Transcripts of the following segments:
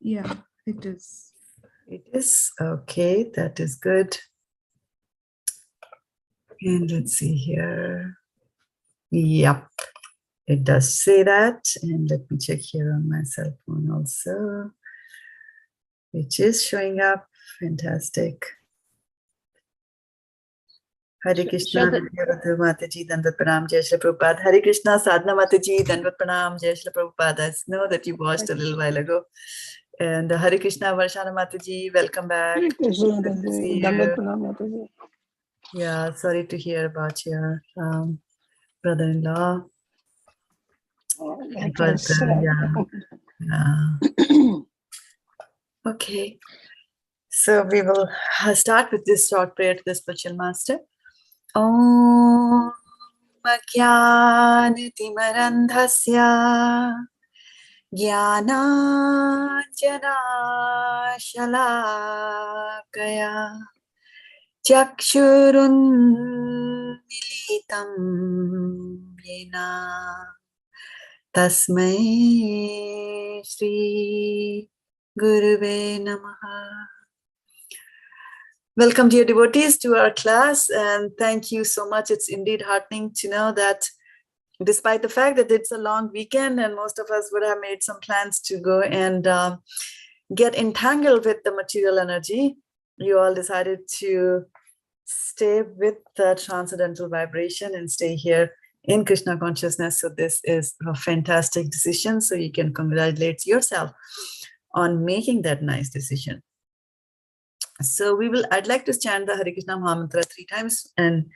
Yeah, it is. It is? Okay, that is good. And let's see here. Yep, it does say that. And let me check here on my cell phone also, which is showing up. Fantastic. Hare Krishna, Mataji, Dandat Pranam, Jai Shri Prabhupada. Hare Krishna, Sadhana Mataji, Dandat Pranam, Jai Shri Prabhupada. I know that you watched a little while ago. And Hare Krishna, Varshana Mataji, welcome back. Good to see you. Yeah, sorry to hear about your brother-in-law. But okay. So we will start with this short prayer to the spiritual master. Om Jnanatimarandhasya Jnananjanashalakaya Chakshurunmilitam Yena Tasmai Shri Guruve Namaha. Welcome, dear devotees, to our class, and thank you so much. It's indeed heartening to know that despite the fact that it's a long weekend and most of us would have made some plans to go and get entangled with the material energy, you all decided to stay with the transcendental vibration and stay here in Krishna consciousness. So this is a fantastic decision. So you can congratulate yourself on making that nice decision. So I'd like to chant the Hare Krishna Mahamantra 3 times, and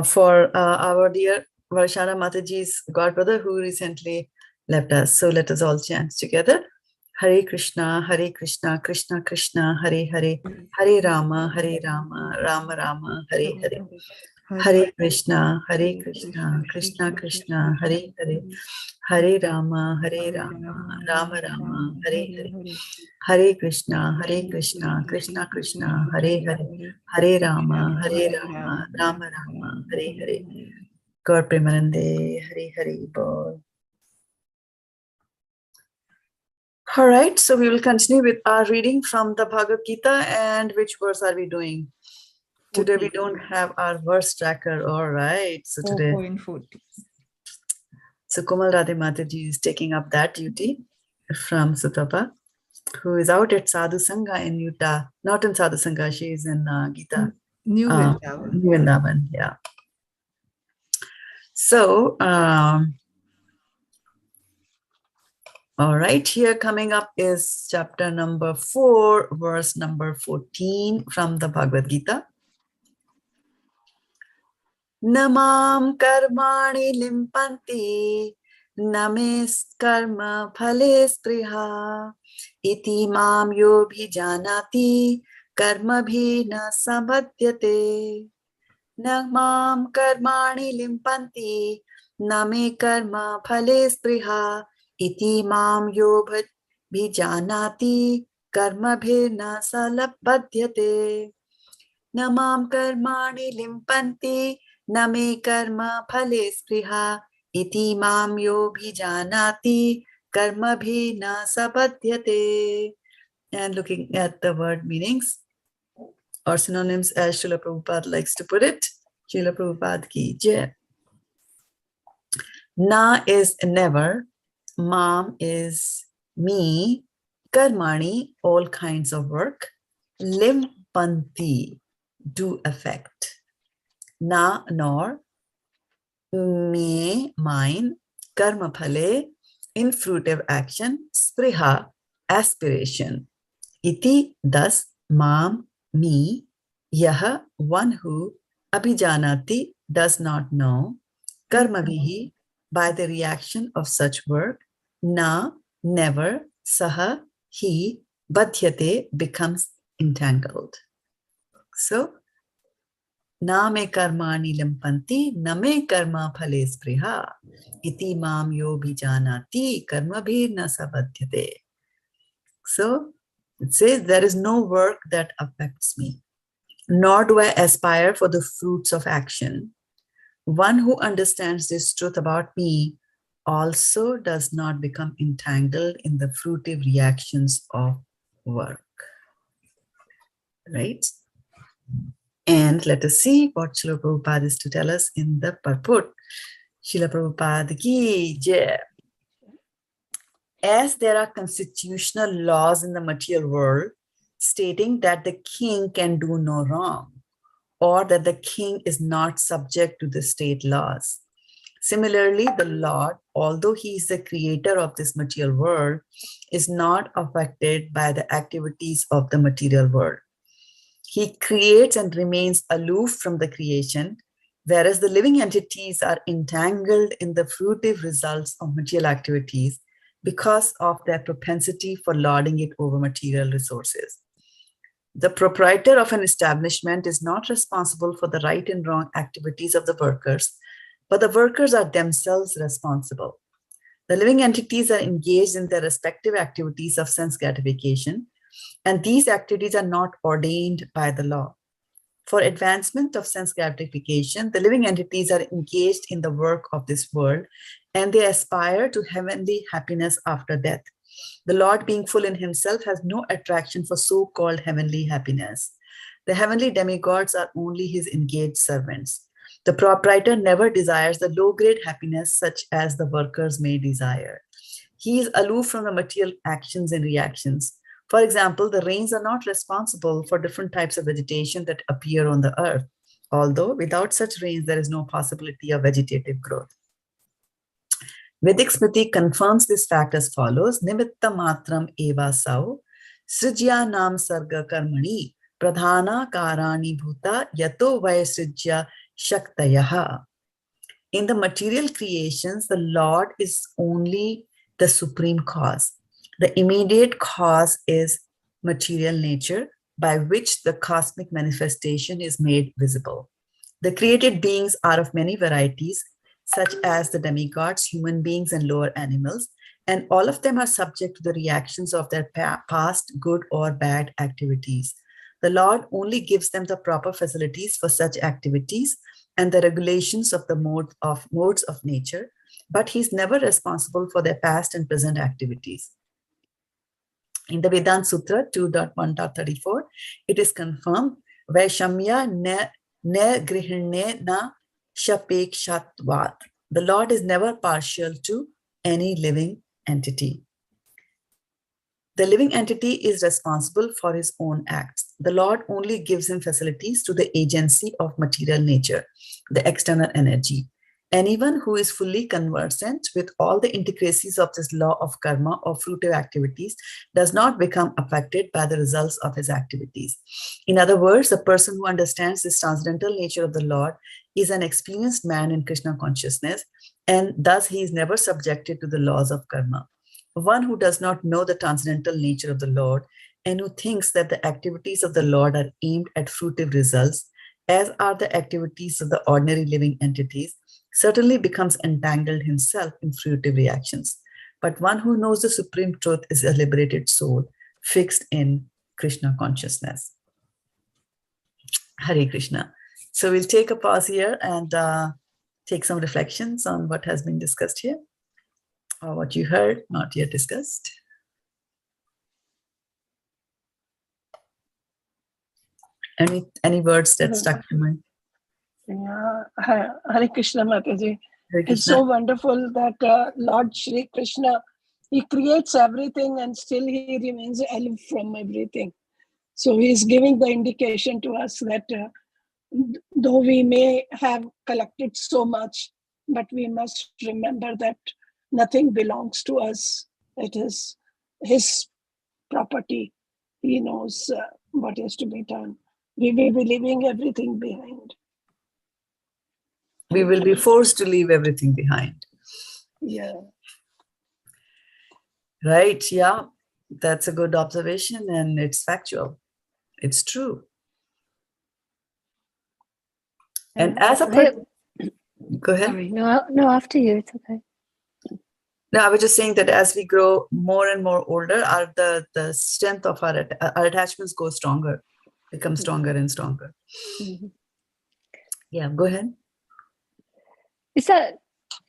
for our dear Varshana Mataji's godbrother who recently left us. So let us all chant together. Hare Krishna, Krishna Krishna, Hare Hare, Hare Rama, Rama Rama, Hare Hare. Hare Krishna, Krishna Krishna, Hare Hare, Hare Rama, Rama Rama, Hare Hare. Hare Krishna, Krishna Krishna, Hare Hare, Hare Rama, Rama Rama, Hare Hare. God Premanande, Hare Hare Bol. All right, so we will continue with our reading from the Bhagavad-gita. And which verse are we doing? Today we don't have our verse tracker. All right, so today. 4.14. So Komal Radhe Mataji is taking up that duty from Sutapa, who is out at Sadhu Sangha in Utah. Not in Sadhu Sangha, she is in Gita. New Vrindavan. New Vrindavan, yeah. So, all right, here coming up is chapter number 4, verse number 14 from the Bhagavad-gita. Namam karmani limpanti names karma phale spriha iti mam yo bhijanati karma bhi na sabhadyate. Namam karmani limpanti name karma phale spriha iti mam yo bhijanati karma bhi na salabhadyate. Namam karmani limpanti name karma phale spriha iti mam yo bhijanati karma bhi na sabhadyate. And looking at the word meanings or synonyms as Srila Prabhupada likes to put it, Srila Prabhupada ki jai. Na is never, mam is me, karmani, all kinds of work, limpanti, do affect. Na, nor, me, mine, karma phale, in fruitive action, spriha, aspiration. Iti, thus, mam, me, yaha, one who, abhijanati, does not know, karma vihi, by the reaction of such work, na, never, saha, he, badhyate, becomes entangled. So, na me karmani limpanti, na me karma phale spriha, iti mam yo bhijanati, karma bhi na sabhadyate. So, it says there is no work that affects me, nor do I aspire for the fruits of action. One who understands this truth about me also does not become entangled in the fruitive reactions of work. Right? And let us see what Srila Prabhupada is to tell us in the purport. Srila Prabhupada ki jai. As there are constitutional laws in the material world stating that the king can do no wrong, or that the king is not subject to the state laws. Similarly, the Lord, although he is the creator of this material world, is not affected by the activities of the material world. He creates and remains aloof from the creation, whereas the living entities are entangled in the fruitive results of material activities because of their propensity for lording it over material resources. The proprietor of an establishment is not responsible for the right and wrong activities of the workers, but the workers are themselves responsible. The living entities are engaged in their respective activities of sense gratification, and these activities are not ordained by the law. For advancement of sense gratification, the living entities are engaged in the work of this world, and they aspire to heavenly happiness after death. The Lord, being full in himself, has no attraction for so-called heavenly happiness. The heavenly demigods are only his engaged servants. The proprietor never desires the low-grade happiness such as the workers may desire. He is aloof from the material actions and reactions. For example, the rains are not responsible for different types of vegetation that appear on the earth, although without such rains, there is no possibility of vegetative growth. Vedic Smriti confirms this fact as follows: Nimitta matram eva sau, srijya nam sarga karmani, pradhana karani bhuta, yato vai srijya shaktayaha. In the material creations, the Lord is only the supreme cause. The immediate cause is material nature, by which the cosmic manifestation is made visible. The created beings are of many varieties, such as the demigods, human beings, and lower animals, and all of them are subject to the reactions of their past good or bad activities. The Lord only gives them the proper facilities for such activities and the regulations of the modes of nature, but he's never responsible for their past and present activities. In the Vedanta Sutra 2.1.34, it is confirmed, Vaishamya ne grihine na shapekshatvat. The Lord is never partial to any living entity. The living entity is responsible for his own acts. The Lord only gives him facilities to the agency of material nature, the external energy. Anyone who is fully conversant with all the intricacies of this law of karma or fruitive activities does not become affected by the results of his activities. In other words, the person who understands this transcendental nature of the Lord is an experienced man in Krishna consciousness, and thus he is never subjected to the laws of karma. One who does not know the transcendental nature of the Lord and who thinks that the activities of the Lord are aimed at fruitive results, as are the activities of the ordinary living entities, certainly becomes entangled himself in fruitive reactions. But one who knows the supreme truth is a liberated soul, fixed in Krishna consciousness. Hare Krishna. So we'll take a pause here and take some reflections on what has been discussed here, or what you heard, not yet discussed. Any words that stuck to mind? Yeah, Hare Krishna Mataji. Hare It's Krishna. so wonderful that Lord Shri Krishna, he creates everything and still he remains aloof from everything. So he is giving the indication to us that though we may have collected so much, but we must remember that nothing belongs to us. It is his property. He knows what is to be done. We will be leaving everything behind. We will be forced to leave everything behind. Yeah. Right, yeah. That's a good observation and it's factual. It's true. And as a person, go ahead. Sorry, no, after you, it's okay. No, I was just saying that as we grow more and more older, the strength of our attachments go stronger, become stronger and stronger. Mm-hmm. Yeah, go ahead. Is that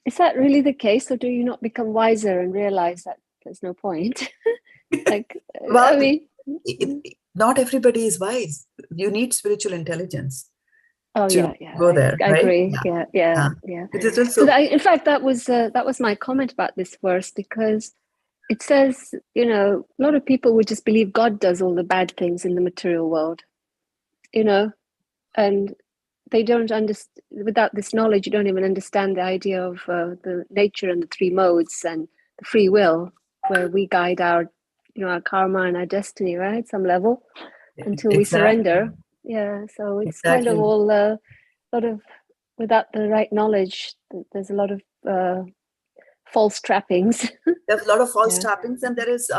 Is that really the case, or do you not become wiser and realize that there's no point? Like, Well, I mean, not everybody is wise. You need spiritual intelligence oh to yeah, go there, I right? agree. Yeah. It is just So so. in fact, that was my comment about this verse, because it says, a lot of people would just believe God does all the bad things in the material world, and they don't understand. Without this knowledge, you don't even understand the idea of the nature and the three modes and the free will, where we guide our our karma and our destiny, right, some level, until we Exactly. surrender. Yeah, so it's kind of Exactly. all a lot of, without the right knowledge, there's a lot of false trappings. There's a lot of false Yeah. trappings, and there is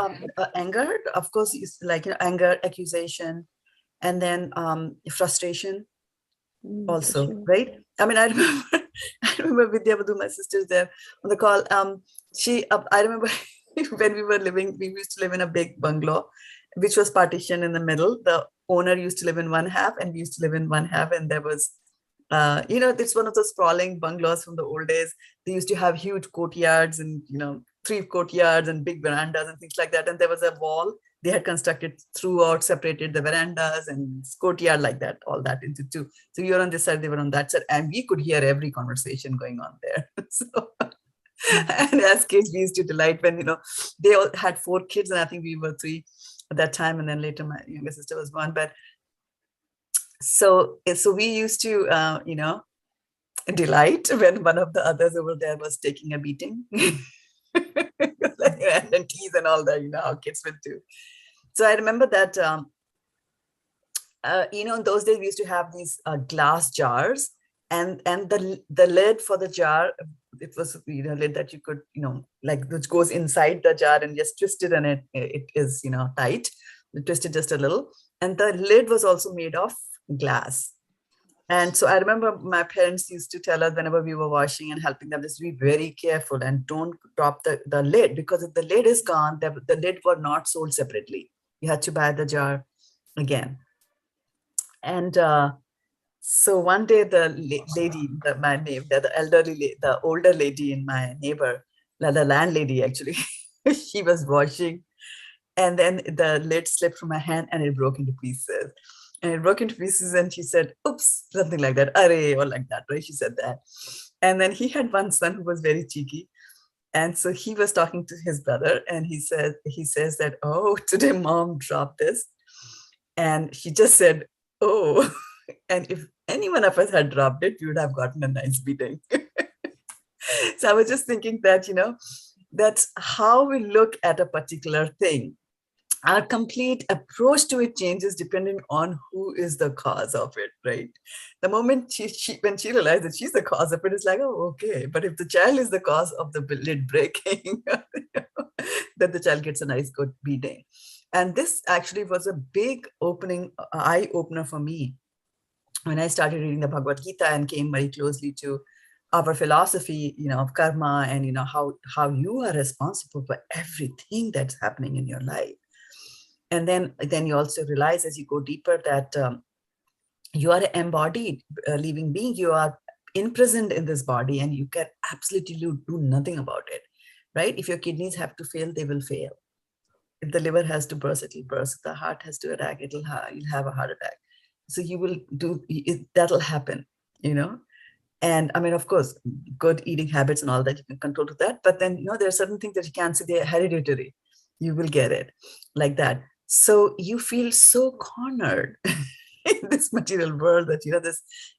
anger, of course, is like anger, accusation, and then frustration For also, sure. right? I mean, I remember, I remember Vidya Badhu, my sister's there on the call. I remember when we used to live in a big bungalow, which was partitioned in the middle. The owner used to live in one half, and we used to live in one half, and there was, it's one of those sprawling bungalows from the old days. They used to have huge courtyards and, 3 courtyards and big verandas and things like that. And there was a wall they had constructed throughout, separated the verandas and courtyard like that, all that into two. So you were on this side, they were on that side, and we could hear every conversation going on there. So, and as kids, we used to delight when, they all had 4 kids, and I think we were 3 at that time. And then later my younger sister was 1. But so we used to, delight when one of the others over there was taking a beating. And tease and all that, how kids would do. So I remember that, in those days we used to have these glass jars, and the lid for the jar, it was lid that you could, like, which goes inside the jar and just twist it, and it is, tight. You twist it just a little, and the lid was also made of glass. And so I remember my parents used to tell us whenever we were washing and helping them, just be very careful and don't drop the lid, because if the lid is gone, the lid were not sold separately. You had to buy the jar again. And so one day the lady, the older lady in my neighbor, the landlady actually, she was washing, and then the lid slipped from my hand and it broke into pieces. And she said, oops, something like that, array, or like that, right? She said that. And then he had one son who was very cheeky. And so he was talking to his brother, and he says that, oh, today mom dropped this. And she just said, oh, and if any one of us had dropped it, we would have gotten a nice beating. So I was just thinking that, that's how we look at a particular thing. Our complete approach to it changes depending on who is the cause of it, right? The moment when she realized that she's the cause of it, it's like, oh, okay. But if the child is the cause of the lid breaking, then the child gets a nice good beating. And this actually was a big eye opener for me when I started reading the Bhagavad-gita and came very closely to our philosophy, of karma, and how you are responsible for everything that's happening in your life. And then you also realize as you go deeper that you are an embodied living being. You are imprisoned in this body, and you can absolutely do nothing about it, right? If your kidneys have to fail, they will fail. If the liver has to burst, it will burst. If the heart has to attack, you'll have a heart attack. So you will that'll happen, And I mean, of course, good eating habits and all that, you can control to that. But then, there are certain things that you can't say, they're hereditary. You will get it like that. So you feel so cornered in this material world that,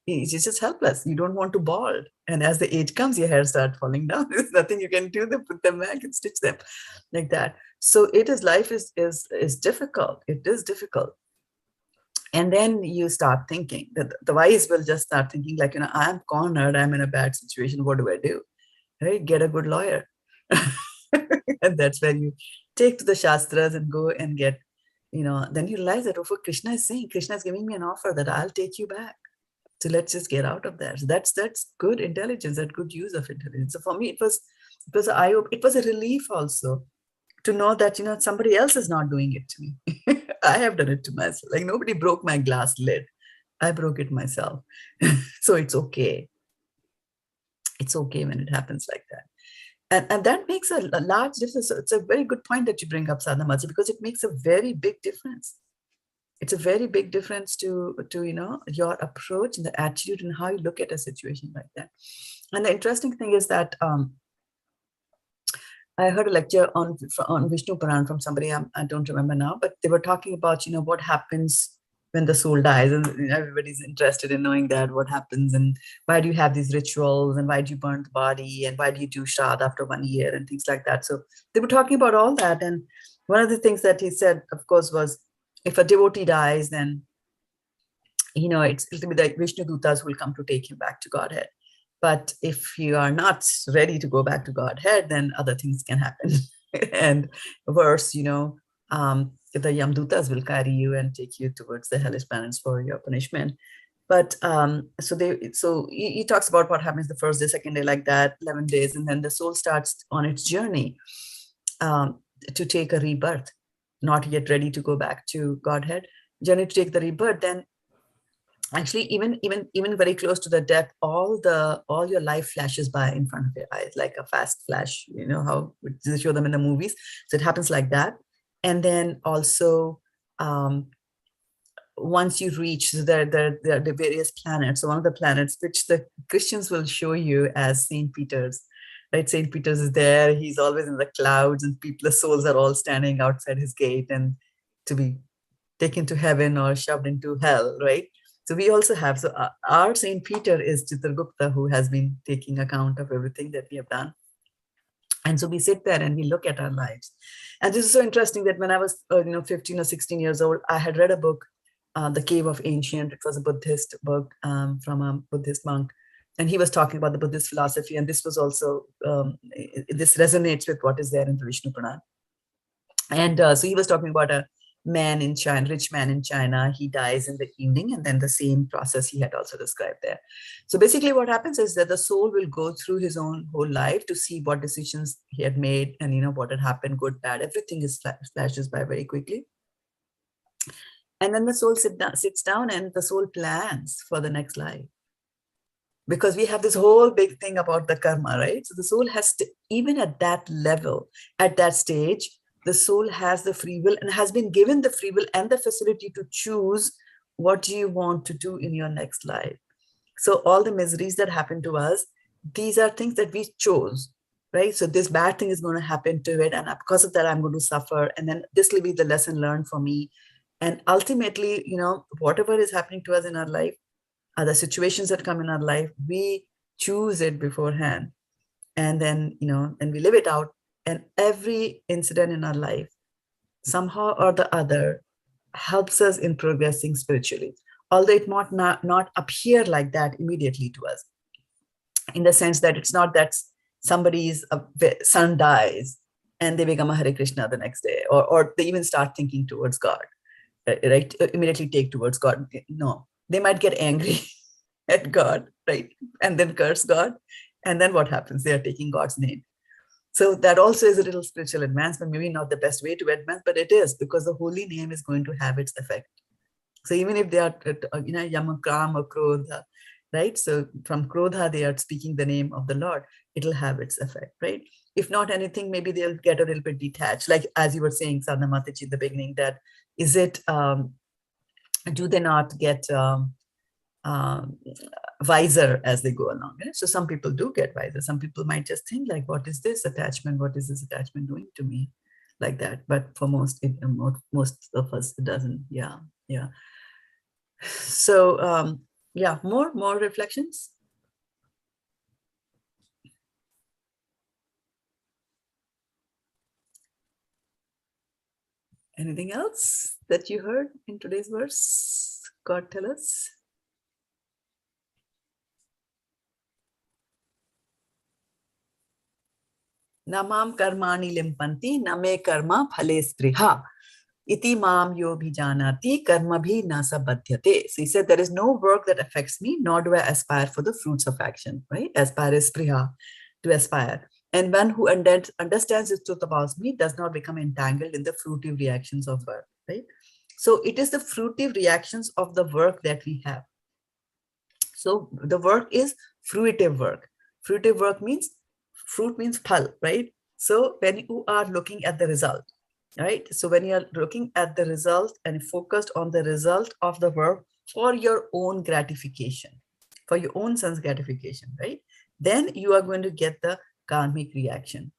it's just helpless. You don't want to bald. And as the age comes, your hair starts falling down. There's nothing you can do. They put them back and stitch them like that. So life is difficult. It is difficult. And then you start thinking that the wise will just start thinking like, I'm cornered. I'm in a bad situation. What do I do? Right? Get a good lawyer. And that's where you take to the Shastras and go and get, then you realize that, what Krishna is saying, Krishna is giving me an offer that I'll take you back. So let's just get out of there. So that's good intelligence, that good use of intelligence. So for me, it was a relief also to know that, somebody else is not doing it to me. I have done it to myself. Like, nobody broke my glass lid. I broke it myself. So it's okay. It's okay when it happens like that. And that makes a large difference. So it's a very good point that you bring up, Sadhana, because it makes a very big difference. It's a very big difference to your approach and the attitude and how you look at a situation like that. And the interesting thing is that I heard a lecture on Vishnu Puran from somebody, I don't remember now, but they were talking about, what happens when the soul dies, and everybody's interested in knowing that, what happens, and why do you have these rituals, and why do you burn the body, and why do you do Shraddha after 1 year, and things like that. So they were talking about all that. And one of the things that he said, of course, was if a devotee dies, then, it'll be like Vishnu Dutas will come to take him back to Godhead. But if you are not ready to go back to Godhead, then other things can happen. And worse, the Yamdutas will carry you and take you towards the hellish planets for your punishment. But so he talks about what happens the first day, second day, like that, 11 days, and then the soul starts on its journey to take a rebirth, not yet ready to go back to Godhead, journey to take the rebirth. Then actually, even very close to the death, all your life flashes by in front of your eyes, like a fast flash, how they show them in the movies. So it happens like that. And then also, once you reach the various planets, so one of the planets which the Christians will show you as St. Peter's, right? St. Peter's is there. He's always in the clouds, and the souls are all standing outside his gate and to be taken to heaven or shoved into hell, right? So we also have, our St. Peter is Chitragupta, who has been taking account of everything that we have done. And so we sit there and we look at our lives. And this is so interesting that when I was 15 or 16 years old, I had read a book, The Cave of Ancient. It was a Buddhist book from a Buddhist monk. And he was talking about the Buddhist philosophy. And this was also, this resonates with what is there in the Vishnu Puran. And so he was talking about a man in China, rich man in China. He dies in the evening, and then the same process he had also described there. So basically what happens is that the soul will go through his own whole life to see what decisions he had made and what had happened, good, bad, everything is flashes by very quickly. And then the soul sits down and the soul plans for the next life. Because we have this whole big thing about the karma, right? So the soul has to, even at that level, at that stage, the soul has the free will and has been given the free will and the facility to choose what you want to do in your next life. So all the miseries that happen to us, these are things that we chose, right? So this bad thing is going to happen to it. And because of that, I'm going to suffer. And then this will be the lesson learned for me. And ultimately, whatever is happening to us in our life, the situations that come in our life, we choose it beforehand. And then, and we live it out. And every incident in our life, somehow or the other, helps us in progressing spiritually. Although it might not appear like that immediately to us, in the sense that it's not that somebody's son dies and they become a Hare Krishna the next day, or they even start thinking towards God, right? Immediately take towards God. No, they might get angry at God, right? And then curse God. And then what happens? They are taking God's name. So that also is a little spiritual advancement, maybe not the best way to advance, but it is, because the holy name is going to have its effect. So even if they are, Yamakram or Krodha, right? So from Krodha, they are speaking the name of the Lord, it'll have its effect, right? If not anything, maybe they'll get a little bit detached. Like, as you were saying, Sadhana Mataji, in the beginning, that is it, do they not get wiser as they go along? Right? So some people do get wiser. Some people might just think like, what is this attachment? What is this attachment doing to me? Like that. But for most of us, it doesn't. Yeah. So yeah, more reflections. Anything else that you heard in today's verse? God, tell us. Namam karmani limpanti name karma phale spriha iti mam yo bhijanati karma bhi nasa badhyate. So he said, there is no work that affects me, nor do I aspire for the fruits of action, right? Aspire is spriha, to aspire. And one who understands the truth about me does not become entangled in the fruitive reactions of work, right? So it is the fruitive reactions of the work that we have. So the work is fruitive work. Fruitive work means, fruit means phal, right? So when you are looking at the result, right? So when you are looking at the result and focused on the result of the work for your own gratification, for your own sense gratification, right? Then you are going to get the karmic reaction,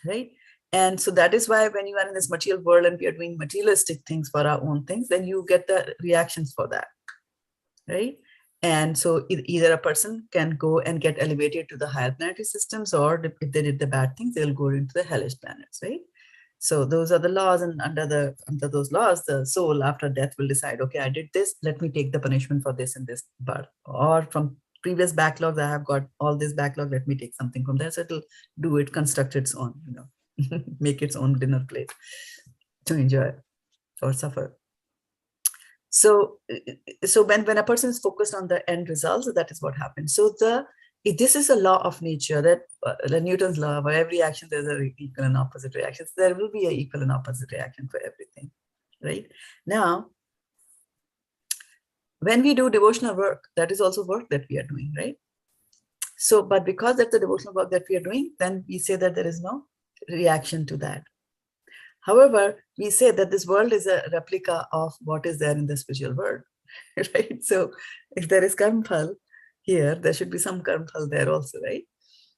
right? And so that is why when you are in this material world and we are doing materialistic things for our own things, then you get the reactions for that, right? And so either a person can go and get elevated to the higher planetary systems, or if they did the bad things, they'll go into the hellish planets, right? So those are the laws, and under those laws, the soul after death will decide, okay, I did this, let me take the punishment for this in this birth, or from previous backlogs, I have got all this backlog, let me take something from there. So it'll do it, construct its own, make its own dinner plate to enjoy or suffer. So when a person is focused on the end results, that is what happens. So this is a law of nature, that the Newton's law, for every action there's an equal and opposite reaction. So there will be an equal and opposite reaction for everything, right? Now, when we do devotional work, that is also work that we are doing, right? So, but because that's the devotional work that we are doing, then we say that there is no reaction to that. However, we say that this world is a replica of what is there in the spiritual world, right? So if there is karma phal here, there should be some karma phal there also, right?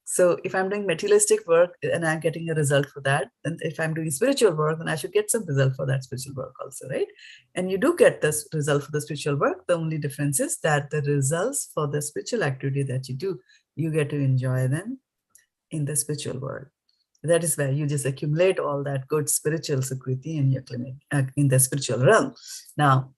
So if I'm doing materialistic work and I'm getting a result for that, then if I'm doing spiritual work, then I should get some result for that spiritual work also, right? And you do get this result for the spiritual work. The only difference is that the results for the spiritual activity that you do, you get to enjoy them in the spiritual world. That is where you just accumulate all that good spiritual sukriti in your clinic, in the spiritual realm. Now,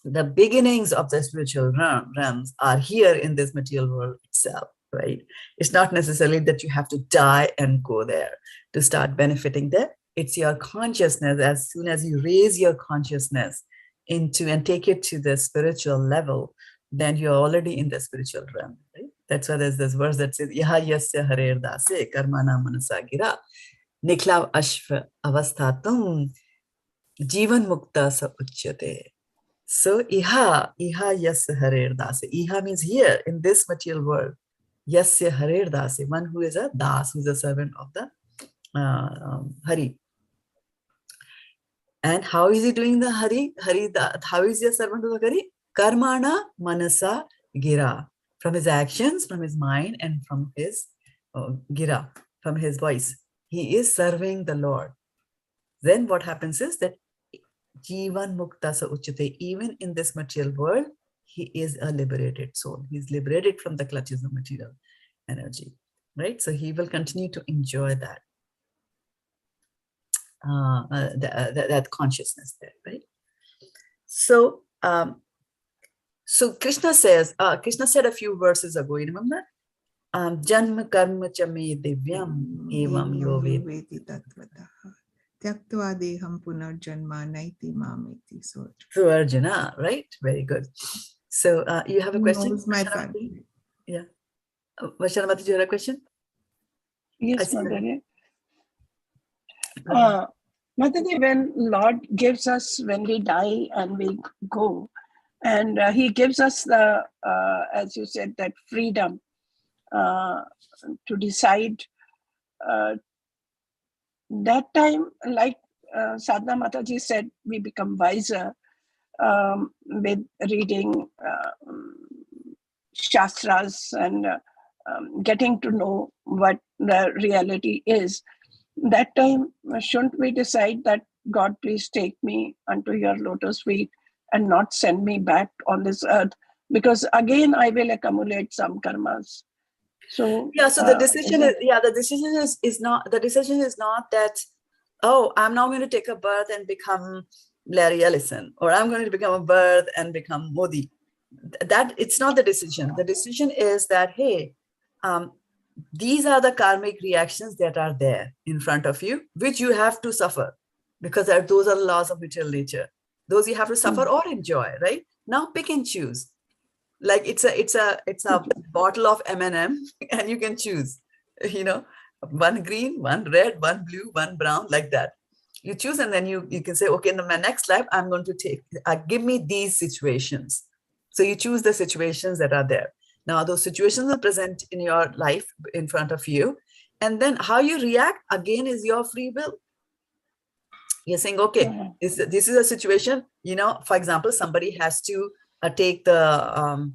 the beginnings of the spiritual realms are here in this material world itself, right? It's not necessarily that you have to die and go there to start benefiting there. It's your consciousness. As soon as you raise your consciousness into and take it to the spiritual level, then you're already in the spiritual realm, right? That's why there's this verse that says, Yaha yasya harer dase karmana manasa gira niklav ashva avasthatum jivan mukta sa uchyate. So iha yasya harer dase. Iha means here in this material world. Yasya harer dase, one who is a das, who is a servant of the Hari. And how is he doing the Hari? How is he a servant of the Hari? Karmana manasa gira. From his actions, from his mind, and from his gira, from his voice. He is serving the Lord. Then what happens is that Jivan Mukta Sa Uchyate, even in this material world, he is a liberated soul. He's liberated from the clutches of material energy, right? So he will continue to enjoy that, that consciousness there, right? So, so Krishna says, Krishna said a few verses ago, you remember? Janma karma chame divyam evam yove. Tyaktva deham punarjanma naiti mameti. So Arjuna, right? Very good. So you have a question? knows my family. Yeah. Vaishnavati, do you have a question? Yes, Mother. Mother, when Lord gives us, when we die and we go, and he gives us the, as you said, that freedom to decide. That time, like Sadhana Mataji said, we become wiser with reading Shastras and getting to know what the reality is. That time, shouldn't we decide that, God, please take me unto your lotus feet and not send me back on this earth, because again I will accumulate some karmas. So yeah, so the decision is not that, oh, I'm now going to take a birth and become Larry Ellison, or I'm going to become a birth and become Modi. That it's not the decision. The decision is that, hey, these are the karmic reactions that are there in front of you, which you have to suffer, because those are the laws of material nature. Those you have to suffer or enjoy, right? Now pick and choose. Like it's a bottle of M&M, and you can choose, one green, one red, one blue, one brown, like that. You choose, and then you can say, okay, in my next life, I'm going to give me these situations. So you choose the situations that are there. Now, those situations will present in your life in front of you. And then how you react again is your free will. You're saying, okay, this is a situation, for example, somebody has to take the,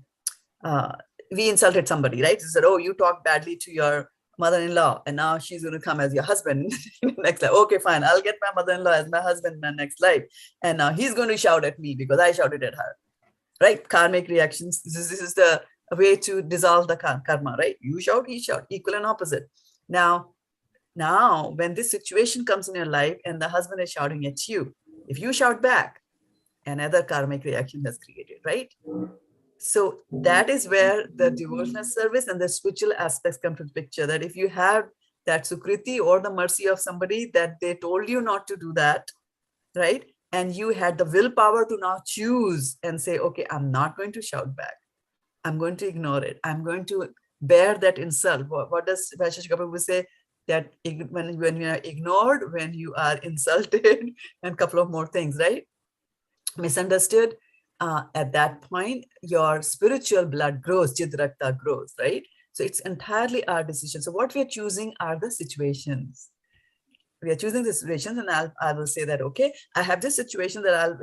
we insulted somebody, right? He said, oh, you talk badly to your mother-in-law, and now she's going to come as your husband next life. Okay, fine. I'll get my mother-in-law as my husband in my next life. And now he's going to shout at me because I shouted at her, right? Karmic reactions. This is the way to dissolve the karma, right? You shout, he shout, equal and opposite. Now, when this situation comes in your life and the husband is shouting at you, if you shout back, another karmic reaction has created, right? So that is where the devotional service and the spiritual aspects come to the picture, that if you have that sukriti or the mercy of somebody that they told you not to do that, right? And you had the willpower to now choose and say, okay, I'm not going to shout back. I'm going to ignore it. I'm going to bear that insult. What does Vaisheshika Prabhu say? That when you are ignored, when you are insulted, and a couple of more things, right? Misunderstood. At that point, your spiritual blood grows, Chidrakta grows, right? So it's entirely our decision. So what we are choosing are the situations. We are choosing the situations, and I will say that, okay, I have this situation that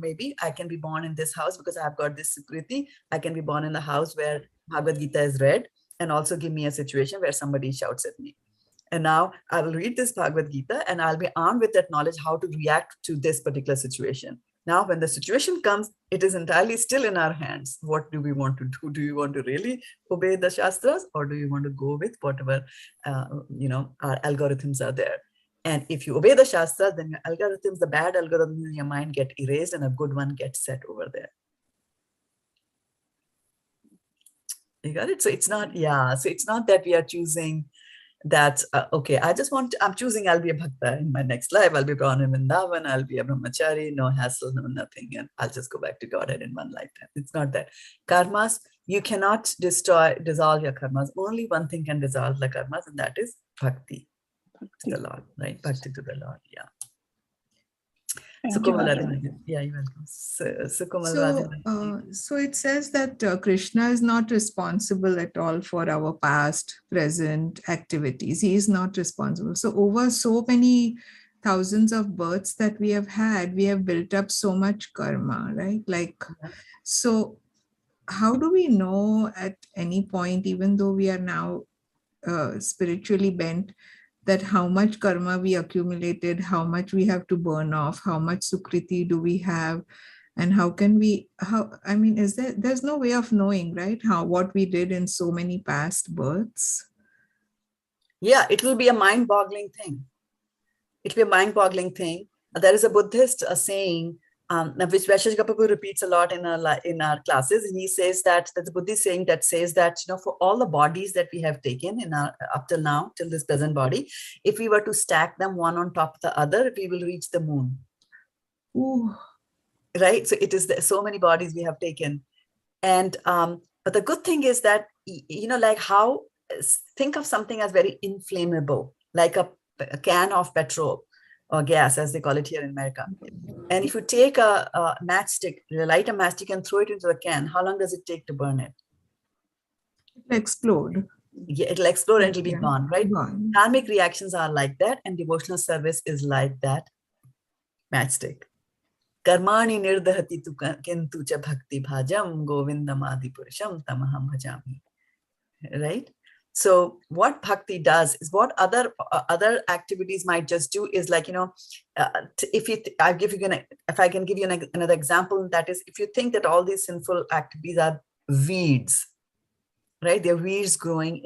maybe I can be born in this house because I've got this sukriti. I can be born in a house where Bhagavad-gita is read, and also give me a situation where somebody shouts at me. And now I will read this Bhagavad-gita and I'll be armed with that knowledge how to react to this particular situation. Now, when the situation comes, it is entirely still in our hands. What do we want to do? Do you want to really obey the Shastras, or do you want to go with whatever, our algorithms are there? And if you obey the Shastras, then your algorithms, the bad algorithms in your mind get erased and a good one gets set over there. You got it? So it's not, so it's not that we are choosing that, okay, I'm choosing I'll be a bhakta in my next life. I'll be born in Vrindavan. I'll be a brahmachari, no hassle, no nothing. And I'll just go back to Godhead in one lifetime. It's not that. Karmas, you cannot dissolve your karmas. Only one thing can dissolve the karmas, and that is bhakti to the Lord, right? Bhakti to the Lord, yeah. So, yeah, you're welcome. So it says that Krishna is not responsible at all for our past, present activities. He is not responsible. So over so many thousands of births that we have had, we have built up so much karma, right? So how do we know at any point, even though we are now spiritually bent, that how much karma we accumulated, how much we have to burn off, how much sukriti do we have, and there's no way of knowing, right? What we did in so many past births. Yeah, it will be a mind-boggling thing. It will be a mind-boggling thing. There is a Buddhist saying, which Vaisheshika Prabhu repeats a lot in our classes, and he says that the Buddhist saying that says that, for all the bodies that we have taken in our up till now, till this present body, if we were to stack them one on top of the other, we will reach the moon. Ooh. Right? So it is so many bodies we have taken, and but the good thing is that think of something as very inflammable, like a can of petrol or gas, as they call it here in America. And if you take a matchstick, light a matchstick and throw it into the can, how long does it take to burn it? It'll explode. Yeah, it'll explode and it'll be gone, right? Gone. Karmic reactions are like that, and devotional service is like that matchstick. Karmani nirdahati tu kintu cha bhakti bhajam govindam adi purusham tamaham bhajami. Right? So what bhakti does is what other activities might just do is if I can give you another example, that is, if you think that all these sinful activities are weeds, right? They're weeds growing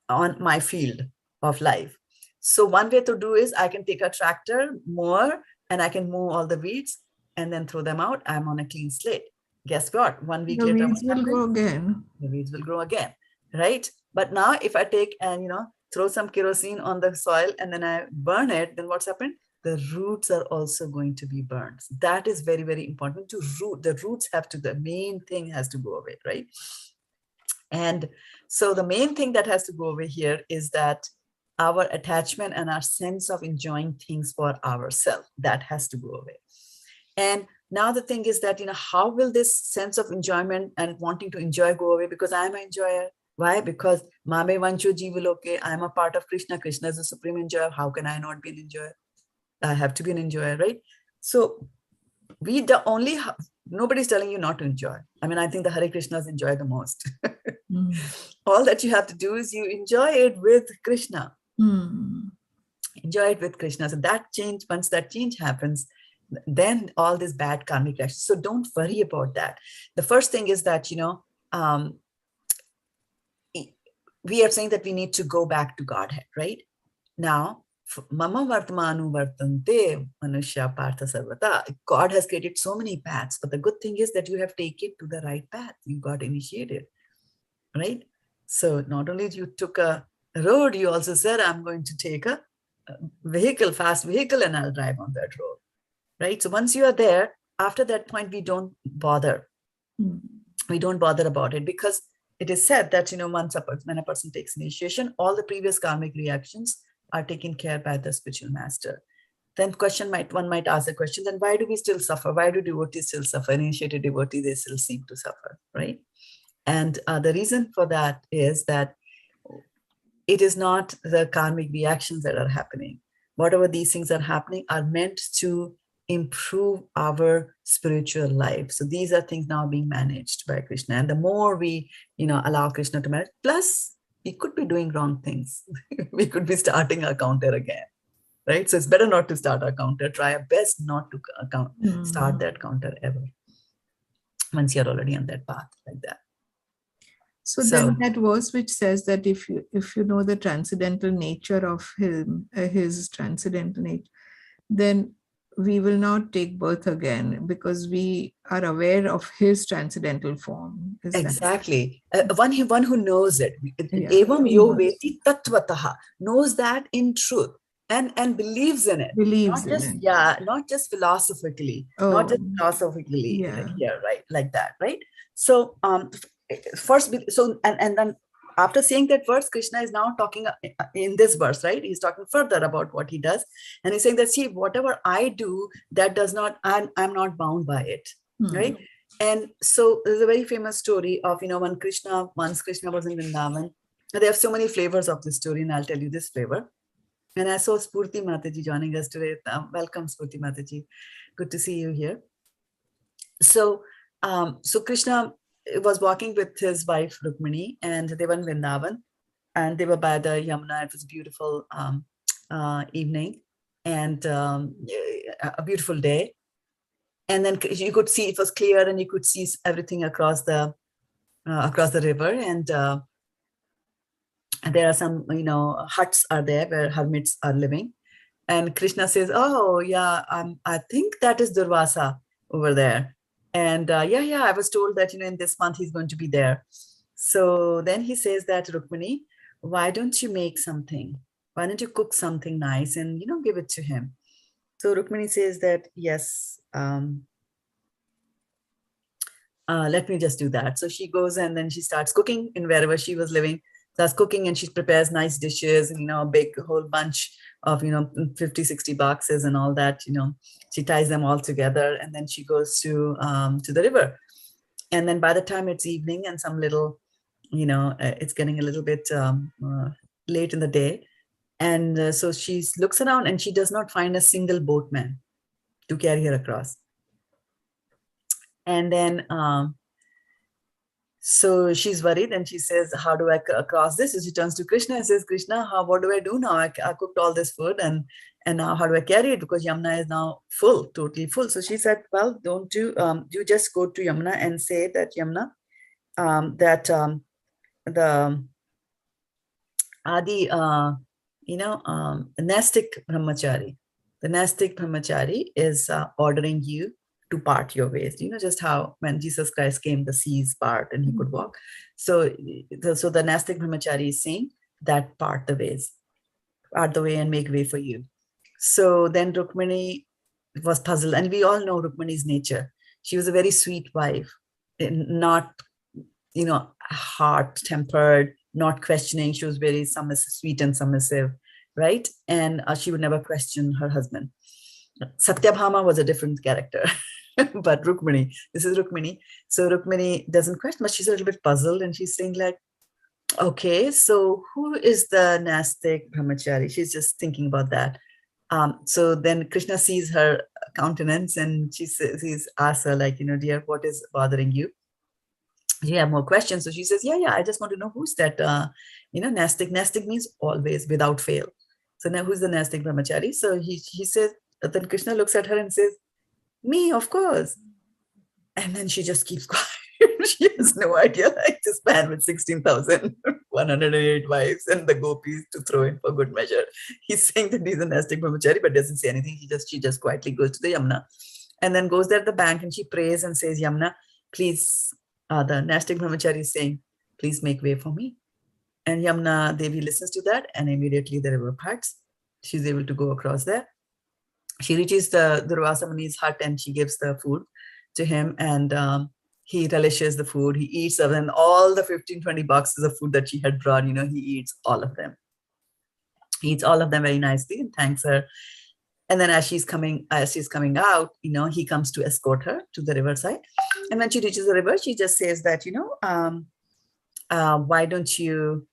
on my field of life. So one way to do is I can take a tractor, mower, and I can mow all the weeds and then throw them out. I'm on a clean slate. Guess what? 1 week later, the weeds will grow again. The weeds will grow again, right? But now if I take and throw some kerosene on the soil and then I burn it, then what's happened? The roots are also going to be burned. That is very, very important to root. The roots the main thing has to go away, right? And so the main thing that has to go away here is that our attachment and our sense of enjoying things for ourselves, that has to go away. And Now the thing is that, how will this sense of enjoyment and wanting to enjoy go away? Because I'm an enjoyer. Why? Because Mame Vancho Jivaloke, I'm a part of Krishna. Krishna is the supreme enjoyer. How can I not be an enjoyer? I have to be an enjoyer, right? So nobody's telling you not to enjoy. I mean, I think the Hare Krishnas enjoy the most. All that you have to do is you enjoy it with Krishna. Enjoy it with Krishna. So that change, once that change happens, then all this bad karmic reactions. So don't worry about that. The first thing is that, we are saying that we need to go back to Godhead, right? Now, Mama Vartamanu Vartante Manusya Partha Sarvata. God has created so many paths, but the good thing is that you have taken to the right path. You got initiated, right? So not only you took a road, you also said, I'm going to take a fast vehicle, and I'll drive on that road, right? So once you are there, after that point, we don't bother. We don't bother about it, because it is said that, when a person takes initiation, all the previous karmic reactions are taken care by the spiritual master. Then one might ask the question, then why do we still suffer? Why do devotees still suffer? Initiated devotees, they still seem to suffer, right? And the reason for that is that it is not the karmic reactions that are happening. Whatever these things are happening are meant to improve our spiritual life. So these are things now being managed by Krishna. And the more we, allow Krishna to manage, plus we could be doing wrong things. We could be starting our counter again, right? So it's better not to start our counter. Try our best not to start that counter ever, once you're already on that path like that. So then that verse which says that if you know the transcendental nature of his transcendental nature, then we will not take birth again, because we are aware of his transcendental form. Exactly. One who knows it. Evam yo veti tattvataha, knows that in truth and believes in it. Not just philosophically, here, right? Like that, right? So first, and then after saying that verse, Krishna is now talking in this verse, right? He's talking further about what he does. And he's saying that, see, whatever I do, that does not, I'm not bound by it, right? And so there's a very famous story of, once Krishna was in Vrindavan. There have so many flavors of this story, and I'll tell you this flavor. And I saw Spurti Mataji joining us today. Welcome, Spurti Mataji. Good to see you here. So Krishna was walking with his wife Rukmini, and they were in Vrindavan, and they were by the Yamuna. It was a beautiful evening and a beautiful day. And then you could see it was clear, and you could see everything across the river. And there are some, huts are there where hermits are living. And Krishna says, "Oh yeah, I think that is Durvasa over there." And I was told that, in this month he's going to be there. So then he says that, Rukmini, why don't you make something? Why don't you cook something nice and, give it to him? So Rukmini says that, yes, let me just do that. So she goes and then she starts cooking in wherever she was living. Starts cooking, and she prepares nice dishes, and, a big whole bunch of, 50, 60 boxes and all that, she ties them all together, and then she goes to the river. And then by the time it's evening and some little, it's getting a little bit late in the day. And so she looks around, and she does not find a single boatman to carry her across. And then, so she's worried, and she says, how do I cross this? So she turns to Krishna and says, Krishna, what do I do now? I cooked all this food, and now how do I carry it? Because Yamuna is now full, totally full. So she said, well, don't you just go to Yamuna and say that, Yamuna, the Adi, Nastic Brahmachari is ordering you to part your ways. Just how when Jesus Christ came, the seas part and he could walk. So the Nastic Brahmachari is saying that part the way and make way for you. So then Rukmini was puzzled, and we all know Rukmini's nature. She was a very sweet wife, not, hot-tempered, not questioning. She was very sweet and submissive, right? And she would never question her husband. Satyabhama was a different character. But Rukmini, this is Rukmini. So Rukmini doesn't question, but she's a little bit puzzled, and she's saying like, okay, so who is the Nastic brahmachari? She's just thinking about that. So then Krishna sees her countenance, and she says, he's asked her like, dear, what is bothering you? You have more questions. So she says, yeah, I just want to know who's that, Nastic. Nastic means always, without fail. So now who's the Nastic brahmachari? So he says, then Krishna looks at her and says, me, of course. And then she just keeps quiet. She has no idea, like this man with 16,108 wives and the gopis to throw in for good measure. He's saying that he's a Nastic brahmachari, but doesn't say anything. She just quietly goes to the Yamuna and then goes there at the bank, and she prays and says, Yamuna, please, the Nastic brahmachari is saying, please make way for me. And Yamuna Devi listens to that, and immediately the river parts. She's able to go across there. She reaches the Durvasa Muni's hut, and she gives the food to him, and he relishes the food. He eats of them, all the 15-20 boxes of food that she had brought, he eats all of them. He eats all of them very nicely and thanks her. And then as she's coming out, he comes to escort her to the riverside. And when she reaches the river, she just says that, why don't you,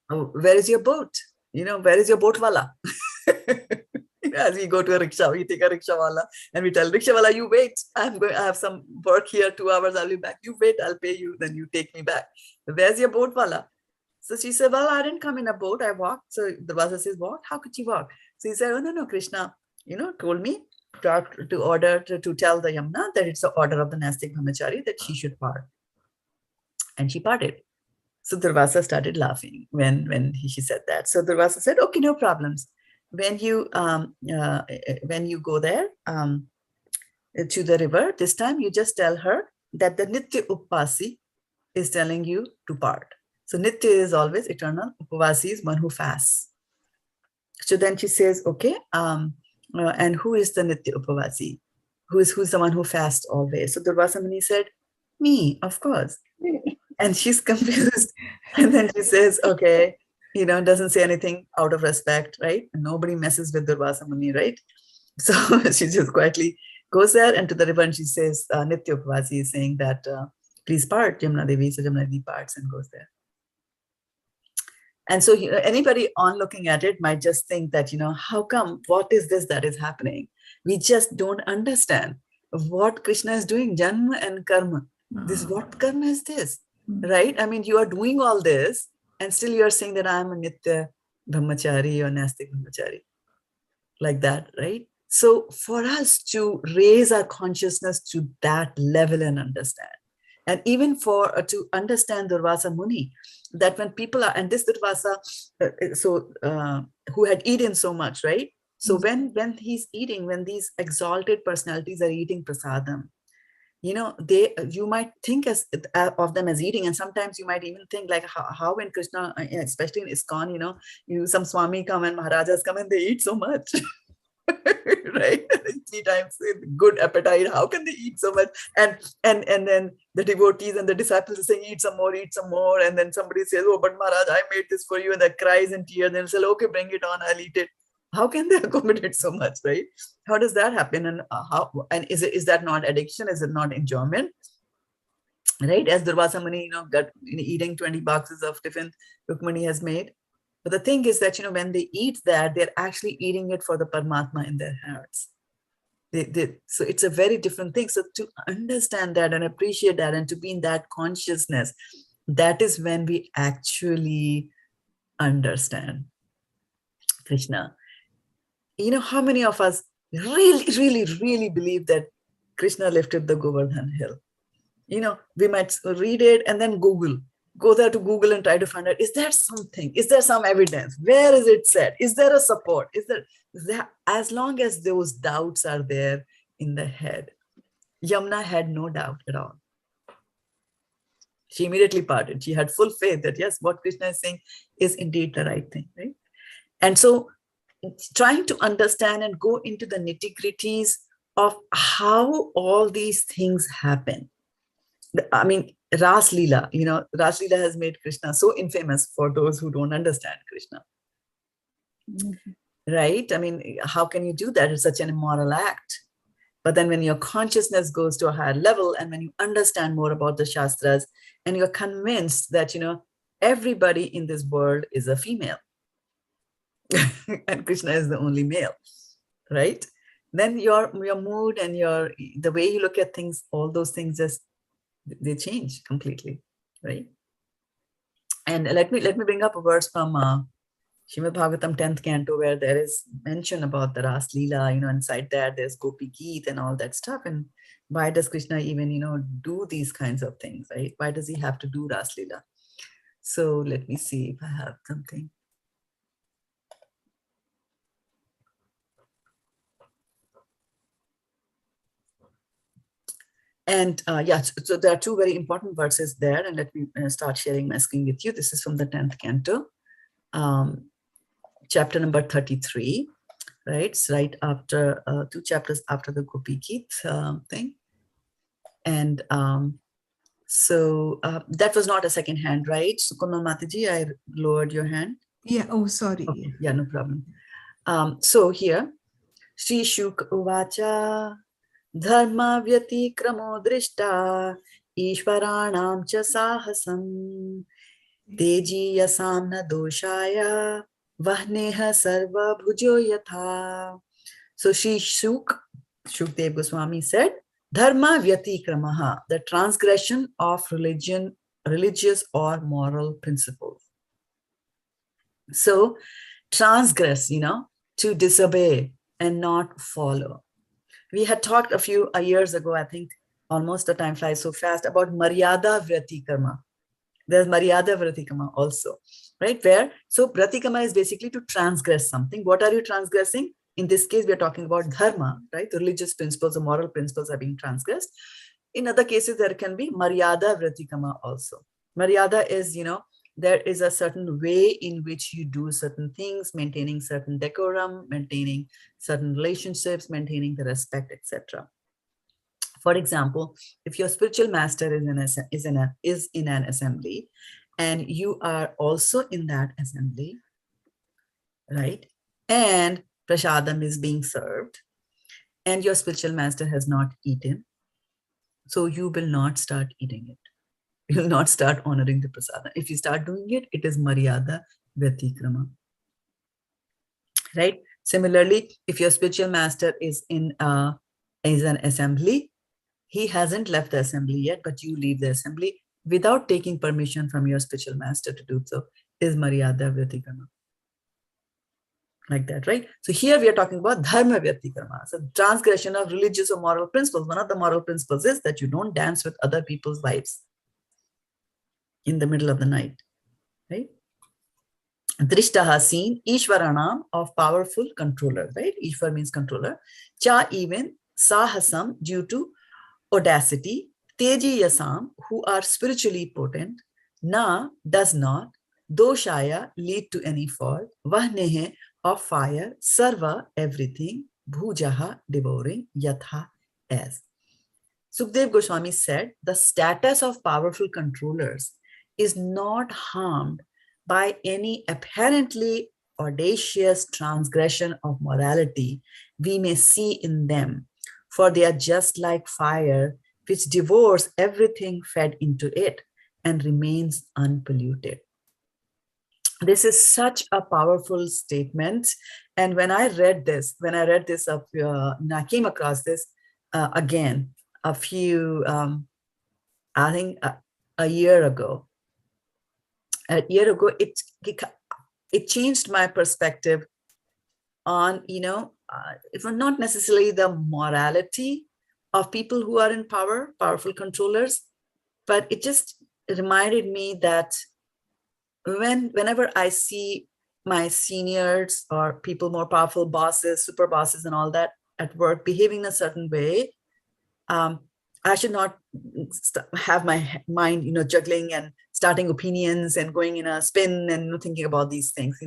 where is your boat? Where is your boat wala? As we go to a rickshaw, we take a rickshaw wala and we tell rickshaw wala, you wait. I have some work here, 2 hours, I'll be back. You wait, I'll pay you, then you take me back. Where's your boat wala? So she said, well, I didn't come in a boat, I walked. So the Vasa says, what? How could you walk? So he said, oh, no, Krishna, told me to tell the Yamuna that it's the order of the Nastic brahmachari that she should part. And she parted. So Durvasa started laughing when she said that. So Durvasa said, okay, no problems. When you go there to the river, this time you just tell her that the Nitya Upasi is telling you to part. So Nitya is always eternal. Upavasi is one who fasts. So then she says, okay, and who is the Nitya Upavasi? Who's the one who fasts always? So Durvasa Muni said, me, of course. And she's confused. And then she says, okay, doesn't say anything out of respect, right? And nobody messes with Durvasa Muni, right? So she just quietly goes there and to the river, and she says, Nitya Upavasi is saying that, please part, Yamuna Devi. So Yamuna Devi parts and goes there. And so anybody on looking at it might just think that, how come, what is this that is happening? We just don't understand what Krishna is doing, Janma and Karma. What karma is this, right? I mean, you are doing all this and still you are saying that I am a Nitya brahmachari or Nastic brahmachari, like that, right? So for us to raise our consciousness to that level and understand, and even for to understand Durvasa Muni, that when people are, and this Durvasa, who had eaten so much, right? So when he's eating, when these exalted personalities are eating prasadam, you might think of them as eating, and sometimes you might even think like how in Krishna, especially in ISKCON, some Swami come and Maharajas come and they eat so much. Right? 3 times good appetite. How can they eat so much? And then the devotees and the disciples are saying, eat some more. And then somebody says, oh, but Maharaj, I made this for you. And that cries in tears. And they'll say, okay, bring it on. I'll eat it. How can they accommodate so much, right? How does that happen? And is that not addiction? Is it not enjoyment? Right? As Durvasa Muni, got eating 20 boxes of tiffin Rukmini has made. But the thing is that, when they eat that, they're actually eating it for the Paramatma in their hearts. So it's a very different thing. So to understand that and appreciate that and to be in that consciousness, that is when we actually understand Krishna. How many of us really, really, really believe that Krishna lifted the Govardhan hill? We might read it and then go there to Google and try to find out, is there something? Is there some evidence? Where is it said? Is there a support? Is there as long as those doubts are there in the head? Yamuna had no doubt at all. She immediately parted. She had full faith that yes, what Krishna is saying is indeed the right thing, right? And so trying to understand and go into the nitty-gritties of how all these things happen. I mean, Ras Leela, Ras Leela has made Krishna so infamous for those who don't understand Krishna. Right? I mean, how can you do that? It's such an immoral act. But then when your consciousness goes to a higher level, and when you understand more about the Shastras, and you're convinced that, everybody in this world is a female, and Krishna is the only male, right? Then your mood and the way you look at things, all those things they change completely, right? And let me bring up a verse from Srimad Bhagavatam 10th canto, where there is mention about the Ras Leela, inside that there's Gopi-Geet and all that stuff. And why does Krishna even, do these kinds of things, right? Why does he have to do Ras Leela? So let me see if I have something. And so there are two very important verses there. And let me start sharing my screen with you. This is from the 10th canto, chapter number 33, right? It's right after 2 chapters after the Gopi-Geet thing. And so that was not a second hand, right? Sukunmal Mataji, I lowered your hand. Yeah, oh, sorry. Okay. Yeah, no problem. So here, Shri Shuk Uvacha Dharma Vyati Kramo Drishta Ishvaranam Cha Sahasam Teji Yasamna Doshaya Vahneha Sarva Bhujo Yatha. So Shri Shukdev Goswami said, Dharma Vyatikramaha, the transgression of religious or moral principles. So transgress, to disobey and not follow. We had talked a few years ago, I think almost the time flies so fast, about Maryada Vyatikrama. There's Maryada Vratikrama also, right? So Vratikrama is basically to transgress something. What are you transgressing? In this case, we are talking about dharma, right? The religious principles, the moral principles are being transgressed. In other cases, there can be Maryada Vratikrama also. Maryada is, there is a certain way in which you do certain things, maintaining certain decorum, maintaining certain relationships, maintaining the respect, etc. For example, if your spiritual master is in an assembly, and you are also in that assembly, right? And prasadam is being served, and your spiritual master has not eaten, so you will not start eating it. You will not start honoring the prasadam. If you start doing it, it is Maryada Vyatikrama, right? Similarly, if your spiritual master is in an assembly, he hasn't left the assembly yet, but you leave the assembly without taking permission from your spiritual master to do so, is Maryada Vyatikrama. Like that, right? So here we are talking about Dharma Vyatikrama, so transgression of religious or moral principles. One of the moral principles is that you don't dance with other people's wives in the middle of the night, right? Drishtaha, seen, Ishvaranam, of powerful controller, right? Ishvar means controller. Cha, even, Sahasam, due to audacity. Teji Yasam, who are spiritually potent. Na, does not. Doshaya, lead to any fault. Vahnehe, of fire. Sarva, everything. Bhujaha, devouring. Yatha, as. Sukdev Goswami said, the status of powerful controllers is not harmed by any apparently audacious transgression of morality we may see in them, for they are just like fire, which devours everything fed into it and remains unpolluted. This is such a powerful statement. And when I read this, I came across this again a few, I think a year ago. A year ago, it changed my perspective on, it was not necessarily the morality of people who are in power, powerful controllers, but it just reminded me that whenever I see my seniors or people more powerful, bosses, super bosses and all that at work behaving in a certain way, I should not have my mind, juggling and starting opinions and going in a spin and thinking about these things,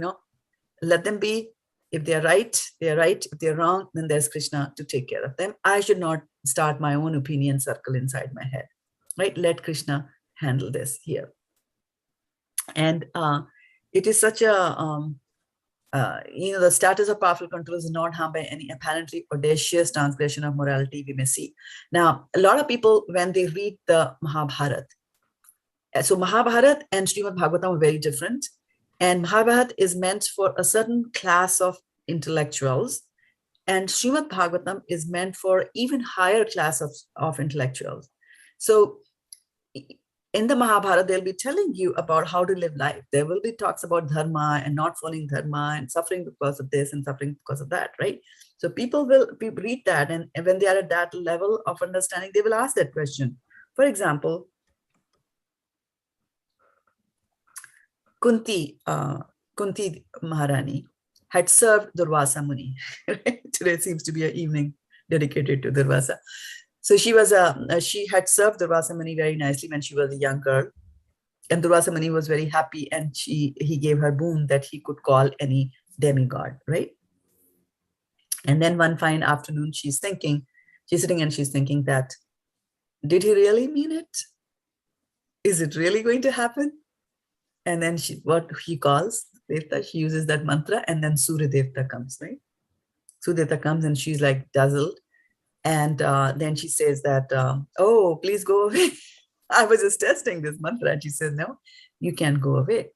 Let them be. If they're right, they're right. If they're wrong, then there's Krishna to take care of them. I should not start my own opinion circle inside my head, right? Let Krishna handle this here. And it is such a the status of powerful control is not harmed by any apparently audacious transgression of morality, we may see. Now, a lot of people, when they read the Mahabharata, so Mahabharata and Srimad Bhagavatam are very different. And Mahabharata is meant for a certain class of intellectuals. And Srimad Bhagavatam is meant for even higher class of intellectuals. So in the Mahabharata, they'll be telling you about how to live life. There will be talks about dharma and not following dharma and suffering because of this and suffering because of that, right? So people will read that, and when they are at that level of understanding, they will ask that question. For example, Kunti Maharani had served Durvasa Muni. Today seems to be an evening dedicated to Durvasa. So she had served Durvasa Muni very nicely when she was a young girl. And Durvasa Muni was very happy, and he gave her boon that he could call any demigod, right? And then one fine afternoon, she's sitting and she's thinking that, did he really mean it? Is it really going to happen? And then what he calls Devta, she uses that mantra, and then Surya Devta comes, right? Surya Devta comes and she's like dazzled. And then she says that, oh, please go away. I was just testing this mantra. And she says, no, you can't go away.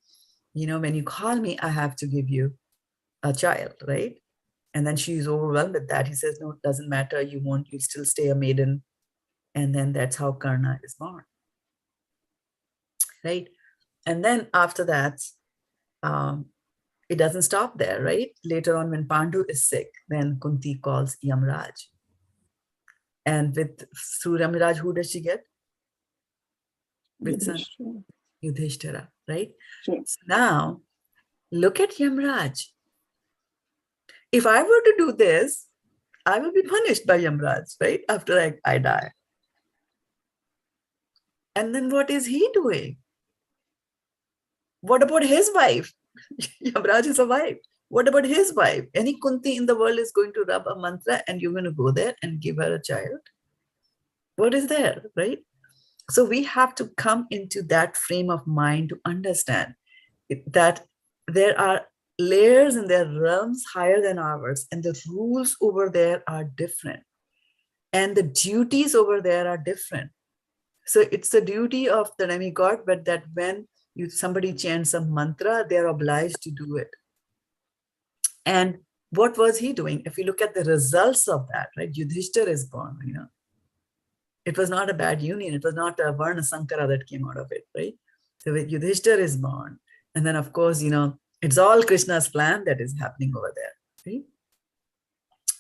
When you call me, I have to give you a child, right? And then she's overwhelmed with that. He says, no, it doesn't matter. You'll still stay a maiden. And then that's how Karna is born, right? And then after that, it doesn't stop there, right? Later on, when Pandu is sick, then Kunti calls Yamraj. And through Yamraj, who does she get? With son Yudhishthira, right? Sure. So now, look at Yamraj. If I were to do this, I will be punished by Yamraj, right? After I die. And then what is he doing? What about his wife? Yamraj is a wife. What about his wife? Any Kunti in the world is going to rub a mantra and you're going to go there and give her a child? What is there, right? So we have to come into that frame of mind to understand that there are layers and there are realms higher than ours, and the rules over there are different. And the duties over there are different. So it's the duty of the demigod, but that when somebody chants a mantra, they're obliged to do it. And what was he doing? If you look at the results of that, right? Yudhishthira is born, It was not a bad union. It was not a Varna Sankara that came out of it, right? So Yudhishthira is born. And then, of course, it's all Krishna's plan that is happening over there, right?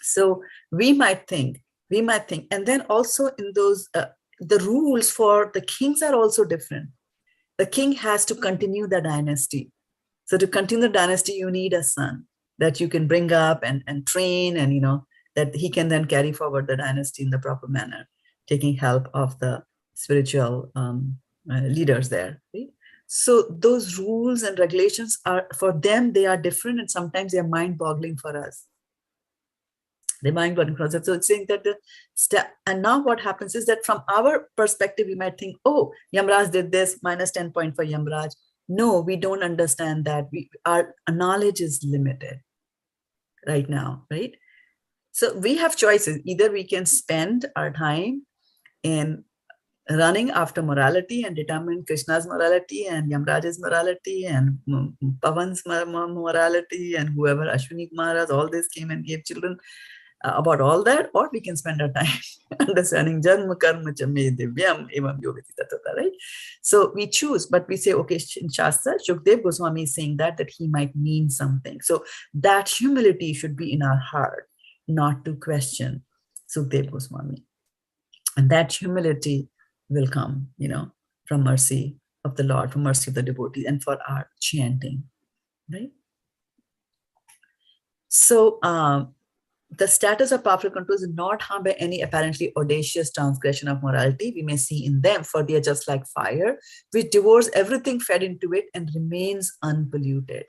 So we might think, and then also in those, the rules for the kings are also different. The king has to continue the dynasty. So to continue the dynasty, you need a son that you can bring up and train, and that he can then carry forward the dynasty in the proper manner, taking help of the spiritual leaders there. Right? So those rules and regulations are, for them, they are different, and sometimes they are mind-boggling for us. The mind-boggling concept. So it's saying that and now what happens is that from our perspective, we might think, oh, Yamraj did this, minus 10 points for Yamraj. No, we don't understand that. Our knowledge is limited right now, right? So we have choices. Either we can spend our time in running after morality and determine Krishna's morality and Yamraj's morality and Pavan's morality and whoever, Ashwini Kumaras, all this came and gave children about all that, or we can spend our time understanding Janma Karma Chame Divyam Evam Yogati Tatata, right? So we choose, but we say, okay, in Shastra, Shukdev Goswami is saying that he might mean something. So that humility should be in our heart, not to question Shukdev Goswami. And that humility will come, from mercy of the Lord, from mercy of the devotee, and for our chanting, right? So, the status of powerful controls is not harmed by any apparently audacious transgression of morality. We may see in them, for they are just like fire, which devours everything fed into it and remains unpolluted,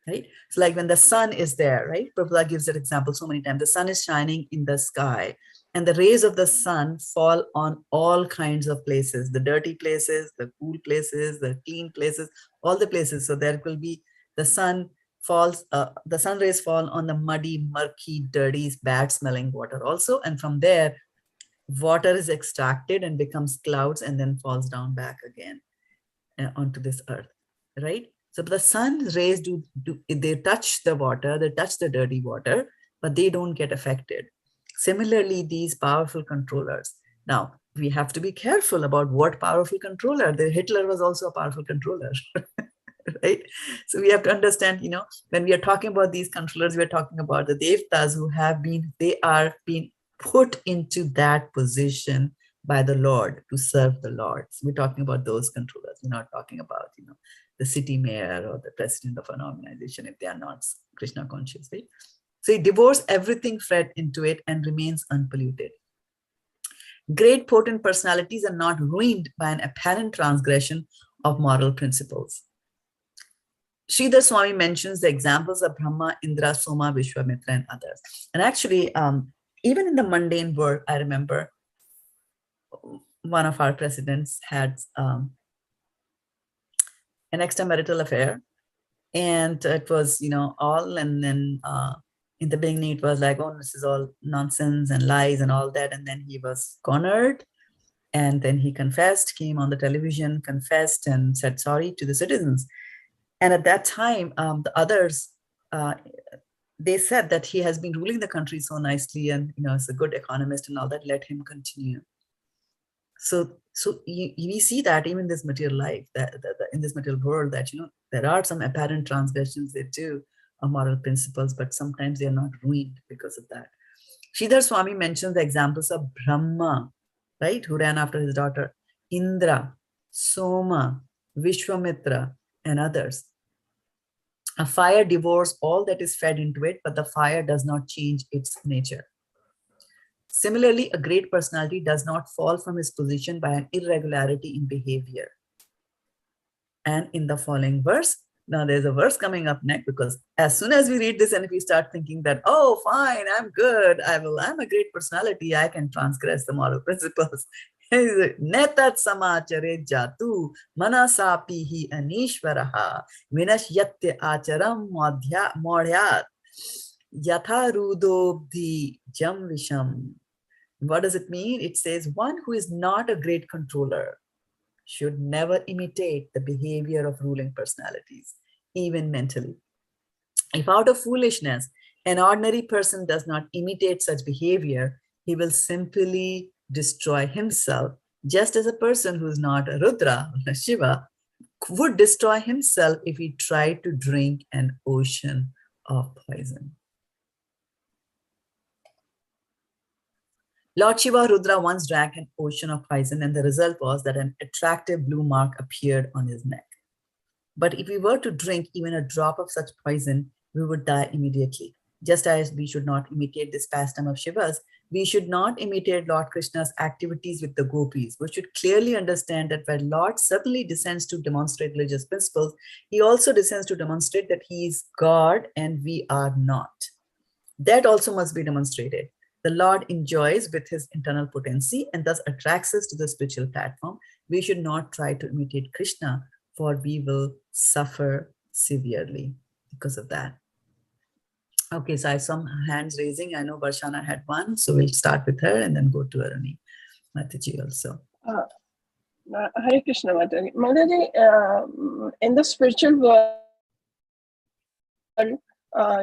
right? So like when the sun is there, right? Prabhupada gives that example so many times. The sun is shining in the sky, and the rays of the sun fall on all kinds of places, the dirty places, the cool places, the clean places, all the places. So there will be the sun falls, the sun rays fall on the muddy, murky, dirty, bad smelling water also. And from there, water is extracted and becomes clouds and then falls down back again onto this earth, right? So the sun rays they touch the water, they touch the dirty water, but they don't get affected. Similarly, these powerful controllers. Now, we have to be careful about what powerful controller. The Hitler was also a powerful controller, right? So we have to understand, when we are talking about these controllers, we are talking about the devtas who they are being put into that position by the Lord to serve the Lord. So we're talking about those controllers. We're not talking about, the city mayor or the president of an organization if they are not Krishna conscious, right? So he devours everything fed into it and remains unpolluted. Great potent personalities are not ruined by an apparent transgression of moral principles. Sridhar Swami mentions the examples of Brahma, Indra, Soma, Vishwamitra, and others. And actually, even in the mundane world, I remember one of our presidents had an extramarital affair, and it was, all, and then in the beginning it was like, oh, this is all nonsense and lies and all that, and then he was cornered, and then he confessed, came on the television, confessed, and said sorry to the citizens. And at that time, the others, they said that he has been ruling the country so nicely and, is a good economist and all that, let him continue. So we see that even in this material life, that in this material world, that, there are some apparent transgressions they do of moral principles, but sometimes they are not ruined because of that. Sridhar Swami mentions the examples of Brahma, right, who ran after his daughter, Indra, Soma, Vishwamitra, and others. A fire devours all that is fed into it, but the fire does not change its nature. Similarly, a great personality does not fall from his position by an irregularity in behavior. And in the following verse, now there's a verse coming up next, because as soon as we read this and if we start thinking that, oh, fine, I'm good, I'm a great personality, I can transgress the moral principles. Netat samachare jatu manasapihi anishvaraha vinashyatya acharam modhyat yatha rudobdhi jam visham. What does it mean? It says one who is not a great controller should never imitate the behavior of ruling personalities, even mentally. If out of foolishness, an ordinary person does not imitate such behavior, he will simply destroy himself, just as a person who is not a Rudra or a Shiva would destroy himself if he tried to drink an ocean of poison. Lord Shiva Rudra once drank an ocean of poison, and the result was that an attractive blue mark appeared on his neck. But if we were to drink even a drop of such poison, we would die immediately. Just as we should not imitate this pastime of Shiva's, we should not imitate Lord Krishna's activities with the gopis. We should clearly understand that while Lord certainly descends to demonstrate religious principles, he also descends to demonstrate that he is God and we are not. That also must be demonstrated. The Lord enjoys with his internal potency and thus attracts us to the spiritual platform. We should not try to imitate Krishna, for we will suffer severely because of that. Okay, so I have some hands raising. I know Varshana had one, so we'll start with her and then go to Aruni Mataji also. Hare Krishna, Mataji. Mataji, in the spiritual world,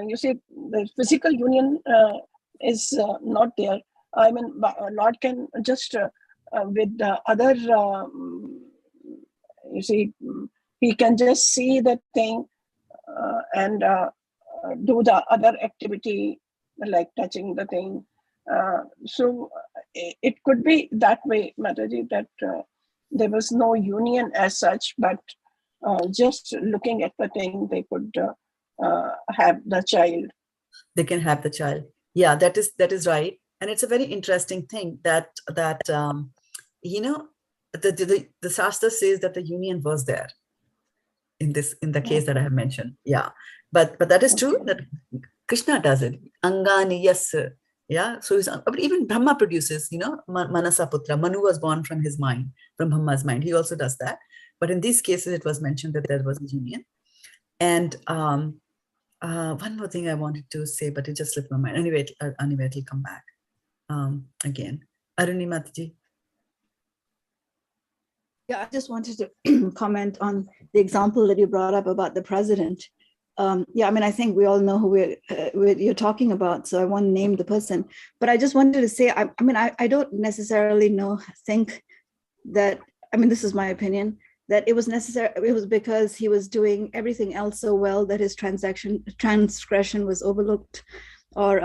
you see, the physical union is not there. I mean, Lord can just with the other, you see, he can just see the thing and do the other activity like touching the thing. So it could be that way, Mataji, that there was no union as such, but just looking at the thing, they could have the child. They can have the child. Yeah, that is right. And it's a very interesting thing that you know, the Shastra says that the union was there in the case that I have mentioned. Yeah, but that is true that Krishna does it. Angani, yes. Yeah, so but even Brahma produces, you know, Manasa Putra. Manu was born from his mind, from Brahma's mind. He also does that. But in these cases, it was mentioned that there was a union. And one more thing I wanted to say, but it just slipped my mind. Anyway, it'll come back again. Arunimataji. Yeah, I just wanted to comment on the example that you brought up about the president. Yeah, I mean, I think we all know who you're talking about, so I won't name the person. But I just wanted to say, I don't necessarily think that, this is my opinion, that it was necessary. It was because he was doing everything else so well that his transgression was overlooked or,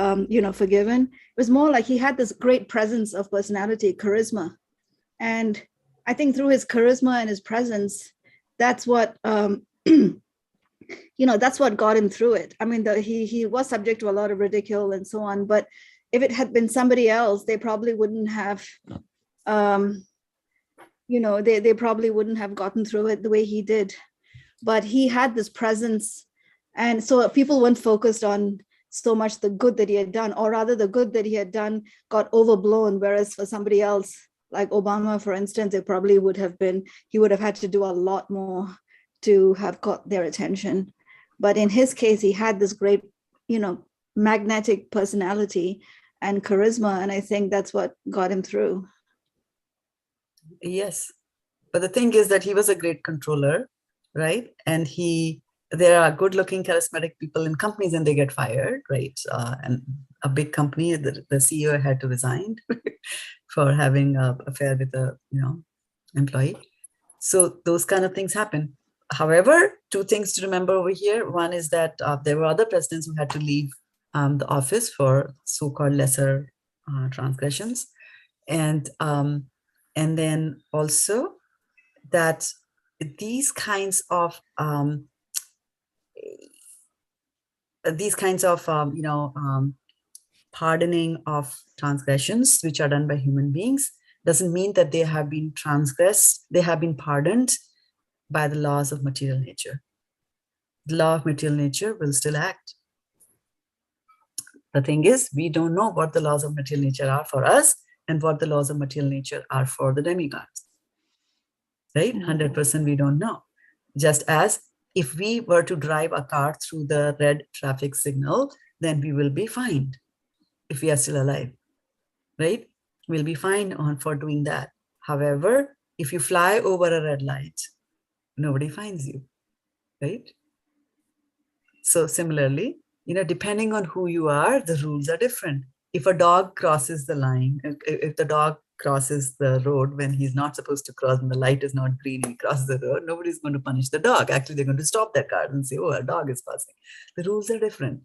forgiven. It was more like he had this great presence of personality, charisma. And I think through his charisma and his presence, that's what, that's what got him through it. I mean, he was subject to a lot of ridicule and so on, but if it had been somebody else, they probably wouldn't have, they probably wouldn't have gotten through it the way he did. But he had this presence. And so people weren't focused on so much the good that he had done, or rather the good that he had done got overblown. Whereas for somebody else, like Obama, for instance, it probably he would have had to do a lot more to have got their attention. But in his case, he had this great, magnetic personality and charisma. And I think that's what got him through. Yes. But the thing is that he was a great controller, right? And there are good-looking, charismatic people in companies and they get fired, right? And a big company, the CEO had to resign for having an affair with a employee. So those kind of things happen. However, two things to remember over here. One is that there were other presidents who had to leave the office for so-called lesser transgressions. And then also that these kinds of pardoning of transgressions which are done by human beings doesn't mean that they have been transgressed. They have been pardoned by the laws of material nature. The law of material nature will still act. The thing is, we don't know what the laws of material nature are for us and what the laws of material nature are for the demigods. Right? 100% we don't know. Just as if we were to drive a car through the red traffic signal, then we will be fined if we are still alive. Right? We'll be fined for doing that. However, if you fly over a red light, nobody finds you. Right? So similarly, depending on who you are, the rules are different. If a dog crosses the line, if the dog crosses the road when he's not supposed to cross and the light is not green, he crosses the road, nobody's going to punish the dog. Actually, they're going to stop their car and say, oh, a dog is passing. The rules are different.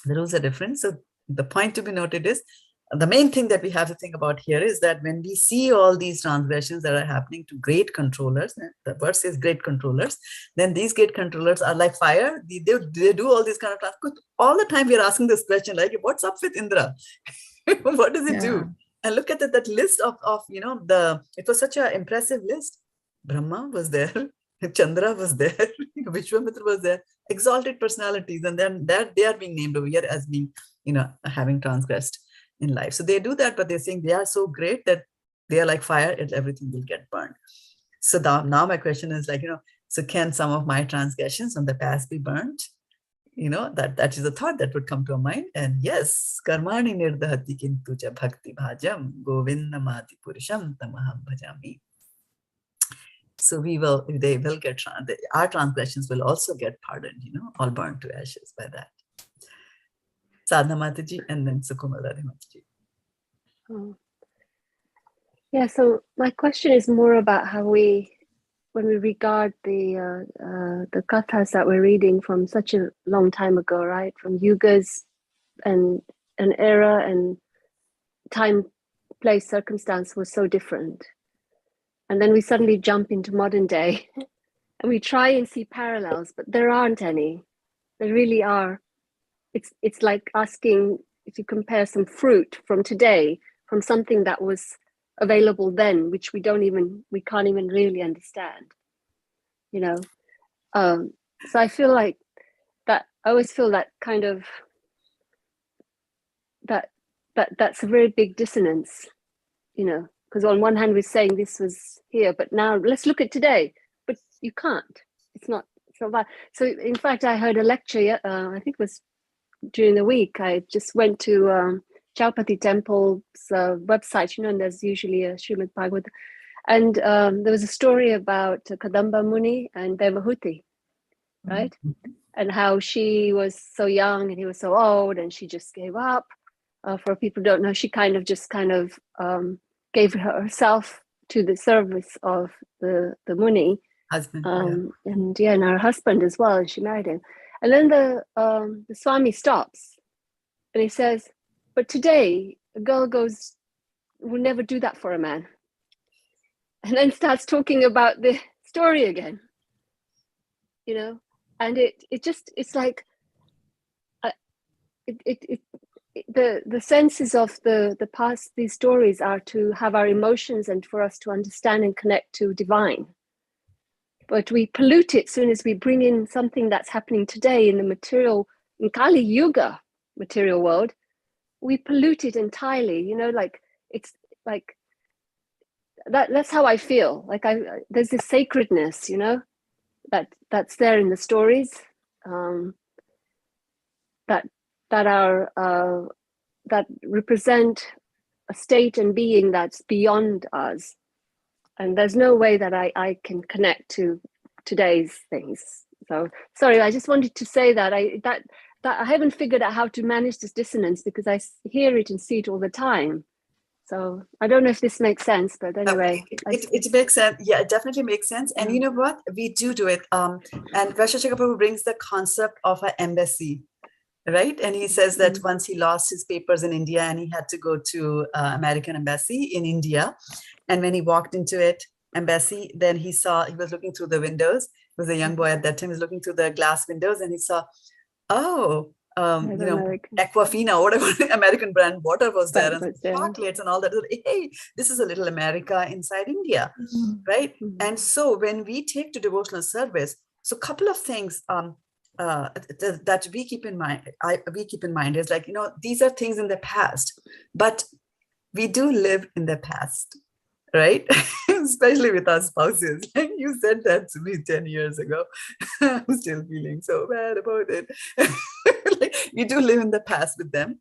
The rules are different. So the point to be noted is, the main thing that we have to think about here is that when we see all these transgressions that are happening to great controllers, the verse says great controllers, then these great controllers are like fire. They do all these kind of tasks. All the time we are asking this question, like, what's up with Indra? What does it do? And look at that list of it was such an impressive list. Brahma was there, Chandra was there, Vishwamitra was there, exalted personalities, and then that they are being named over here as being, having transgressed in life. So they do that, but they're saying they are so great that they are like fire and everything will get burned. So now my question is like, so can some of my transgressions from the past be burnt? That is a thought that would come to a mind. And yes, karmani nirdahati kintu cha bhakti bhajam govindamati purusham tamaham bhajami. So they will get, our transgressions will also get pardoned, all burned to ashes by that. Sadhana Mataji and then Sukumala Mataji. Oh. Yeah, so my question is more about how when we regard the kathas that we're reading from such a long time ago, right? From yugas and an era and time, place, circumstance was so different. And then we suddenly jump into modern day and we try and see parallels, but there aren't any. There really are. It's like asking if you compare some fruit from today from something that was available then, which we can't even really understand, So I feel like that. I always feel that kind of that's a very big dissonance, because on one hand we're saying this was here, but now let's look at today. But you can't. It's so much. So in fact, I heard a lecture, I think it was during the week. I just went to Chaupati Temple's website, and there's usually a Srimad Bhagavad. And there was a story about Kadamba Muni and Devahuti, right? And how she was so young and he was so old, and she just gave up. For people who don't know, she kind of gave herself to the service of the Muni. Husband. And her husband as well, and she married him. And then the Swami stops and he says, but today a girl will never do that for a man. And then starts talking about the story again, and it's like the senses of the past. These stories are to have our emotions and for us to understand and connect to divine. But we pollute it as soon as we bring in something that's happening today in the material, in Kali Yuga material world. We pollute it entirely, like it's like that's how I feel. Like there's this sacredness, that's there in the stories, that represent a state and being that's beyond us. And there's no way that I can connect to today's things. So sorry, I just wanted to say that I haven't figured out how to manage this dissonance, because I hear it and see it all the time. So I don't know if this makes sense, but anyway. It makes sense. Yeah, it definitely makes sense. And you know what? We do it. And Rashashika Prabhu brings the concept of an embassy, right? And he says that once he lost his papers in India and he had to go to American embassy in India. And when he walked into embassy, then he was looking through the windows. He was a young boy at that time. He was looking through the glass windows and he saw, Aquafina, whatever American brand water was there, and chocolates and all that. Hey, this is a little America inside India, right? And so when we take to devotional service, so a couple of things that we keep in mind. We keep in mind is like, these are things in the past, but we do live in the past, right? Especially with our spouses. Like you said that to me 10 years ago. I'm still feeling so bad about it. Like, we do live in the past with them.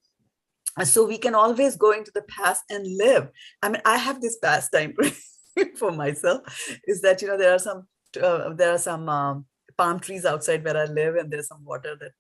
So we can always go into the past and live. I mean, I have this pastime for myself, is that, there are some palm trees outside where I live, and there's some water that,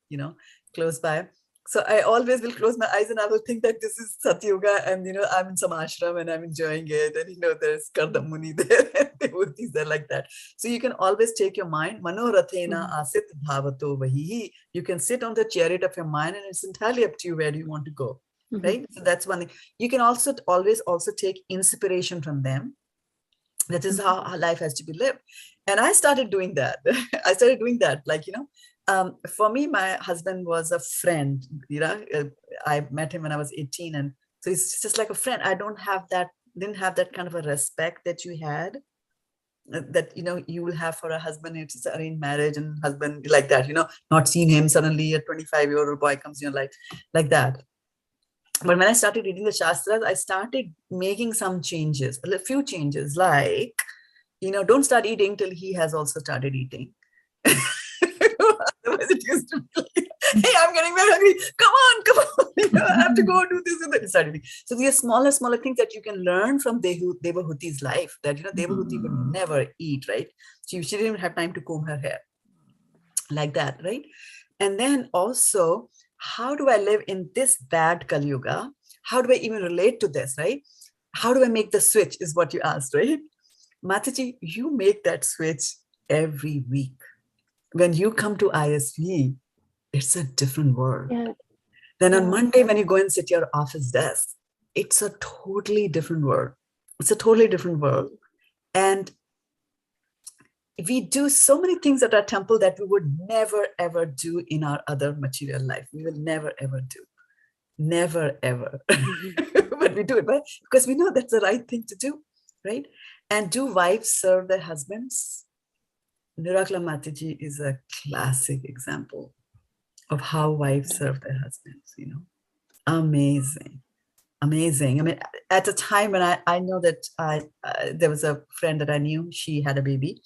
close by. So I always will close my eyes and I will think that this is Satyuga, and I'm in some ashram and I'm enjoying it, and there's Karda Muni there and devotees there, like that. So you can always take your mind, Manorathena asit bhavato vahi. You can sit on the chariot of your mind, and it's entirely up to you where you want to go, right? So that's one thing. You can always take inspiration from them. That is how life has to be lived. And I started doing that. Like, for me, my husband was a friend, I met him when I was 18. And so he's just like a friend. I didn't have that kind of a respect that you had, that, you will have for a husband. It's an arranged marriage and husband like that, not seen him, suddenly a 25-year-old boy comes in your life like that. But when I started reading the Shastras, I started making some changes, a few changes, like, don't start eating till he has also started eating. Otherwise it used to be like, hey, I'm getting very hungry. Come on. I have to go do this and that. Start eating. So these are smaller things that you can learn from Devahuti's life, that, Devahuti would never eat, right? She didn't even have time to comb her hair like that, right? And then also, how do I live in this bad Kali Yuga? How do I even relate to this, right? How do I make the switch is what you asked, right? Mataji, you make that switch every week. When you come to ISV, it's a different world. Yeah. Then on Monday, when you go and sit your office desk, it's a totally different world. It's a totally different world. And we do so many things at our temple that we would never, ever do in our other material life. We will never, ever do. Never, ever. But we do it, right? Because we know that's the right thing to do, right? And do wives serve their husbands? Nirakla Mataji is a classic example of how wives serve their husbands, Amazing. Amazing. I mean, at a time when I know that there was a friend that I knew, she had a baby.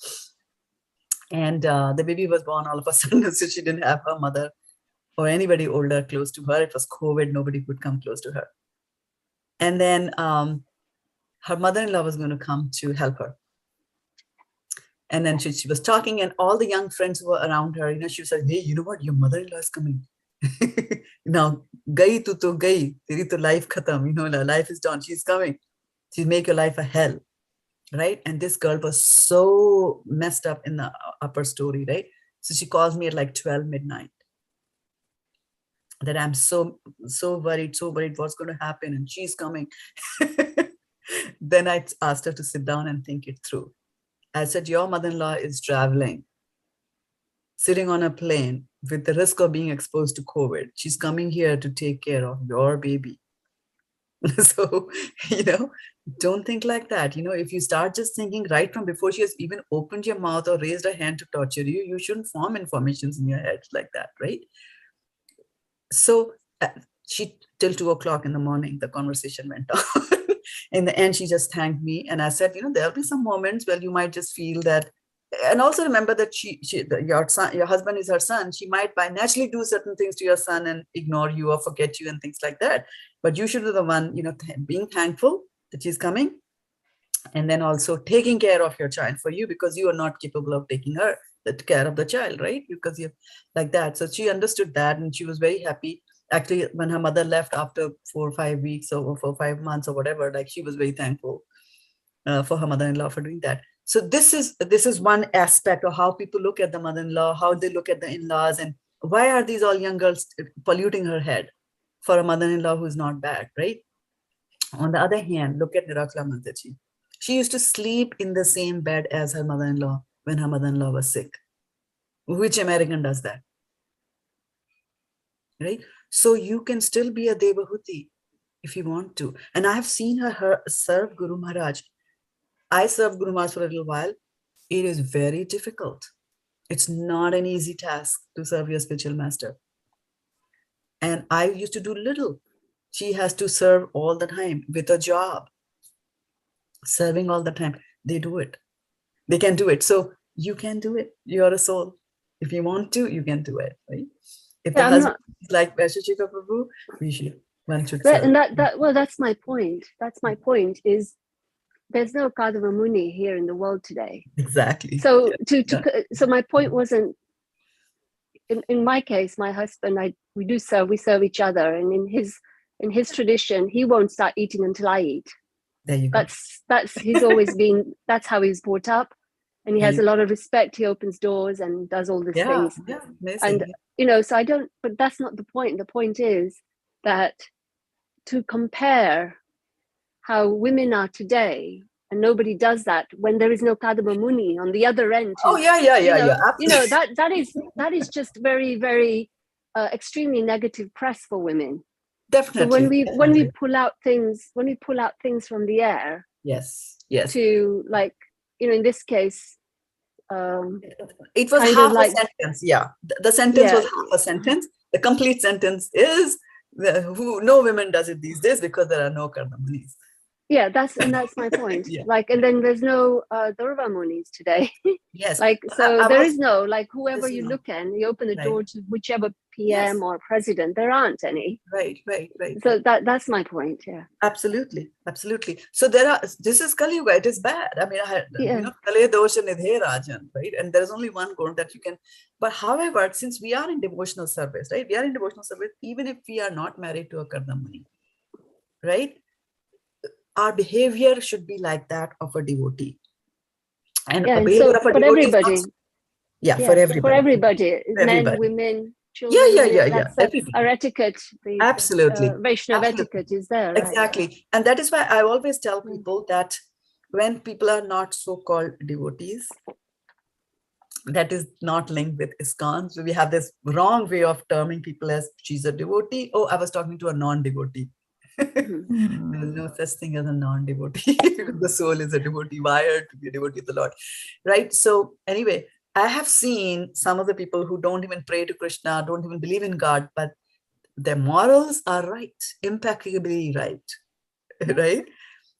And the baby was born all of a sudden, so she didn't have her mother or anybody older close to her. It was COVID, nobody could come close to her. And then her mother-in-law was going to come to help her. And then she was talking, and all the young friends who were around her, she was like, hey, you know what? Your mother-in-law is coming. Now, gai tu to gai, teri to life khatam, life is done. She's coming. She'll make your life a hell, right? And this girl was so messed up in the upper story, right? So she calls me at like 12 midnight. That I'm so worried, what's going to happen, and she's coming. Then I asked her to sit down and think it through. I said, your mother-in-law is traveling, sitting on a plane with the risk of being exposed to COVID. She's coming here to take care of your baby. So, don't think like that. If you start just thinking right from before she has even opened your mouth or raised her hand to torture you, you shouldn't form informations in your head like that, right? So till 2 o'clock in the morning, the conversation went on. In the end, she just thanked me. And I said, there'll be some moments where you might just feel that. And also remember that your husband is her son. She might by naturally do certain things to your son and ignore you or forget you and things like that. But you should be the one, being thankful that she's coming. And then also taking care of your child for you, because you are not capable of taking care of the child, right? Because you're like that. So she understood that, and she was very happy. Actually, when her mother left after 4 or 5 weeks or 4 or 5 months or whatever, like she was very thankful for her mother-in-law for doing that. So this is one aspect of how people look at the mother-in-law, how they look at the in-laws, and why are these all young girls polluting her head for a mother-in-law who's not bad, right? On the other hand, look at Nirakla Mataji. She used to sleep in the same bed as her mother-in-law when her mother-in-law was sick. Which American does that? Right? So you can still be a Devahuti if you want to. And I have seen her serve Guru Maharaj. I served Guru Maharaj for a little while. It is very difficult. It's not an easy task to serve your spiritual master. And I used to do little. She has to serve all the time with a job. Serving all the time. They do it. They can do it. So you can do it. You're a soul. If you want to, you can do it, right? If the husband is like Vaishashika Prabhu, one should serve. And that's my point. That's my point, is there's no Kadava Muni here in the world today. Exactly. So so my point wasn't, in my case, my husband, we serve each other, and in his tradition, he won't start eating until I eat. There you go. That's he's always been, that's how he's brought up, and he has a lot of respect. He opens doors and does all these things. Yeah, amazing. And so I don't, but that's not the point. The point is that to compare how women are today, and nobody does that when there is no Kadamba Muni on the other end. That is just very, very extremely negative press for women. Definitely. So when we pull out things from the air, yes, to, like, in this case, it was half a sentence. Yeah, the sentence was half a sentence. The complete sentence is no women does it these days because there are no Karma Munis. Yeah, that's my point. Like, and then there's no Durva Munis today. Yes. Like, so there is no, like, whoever you look at, you open the door to whichever PM or president, there aren't any. Right. So that's my point. Yeah. Absolutely. So this is Kali Yuga. It is bad. I mean, Kale Dosha Nidhe Rajan, right? And there is only one gun that you can. But however, since we are in devotional service, right? We are in devotional service, even if we are not married to a Kardamani, right? Our behavior should be like that of a devotee. And so for everybody. For everybody. Men, women, children. Our etiquette. Absolutely. Vaishnava etiquette is there. Right? Exactly. And that is why I always tell people that when people are not so-called devotees, that is not linked with ISKCON. So we have this wrong way of terming people as she's a devotee. Oh, I was talking to a non-devotee. There is no such thing as a non-devotee. The soul is a devotee, wired to be a devotee of the Lord, right? So anyway, I have seen some of the people who don't even pray to Krishna, don't even believe in God, but their morals are right, impeccably right, right?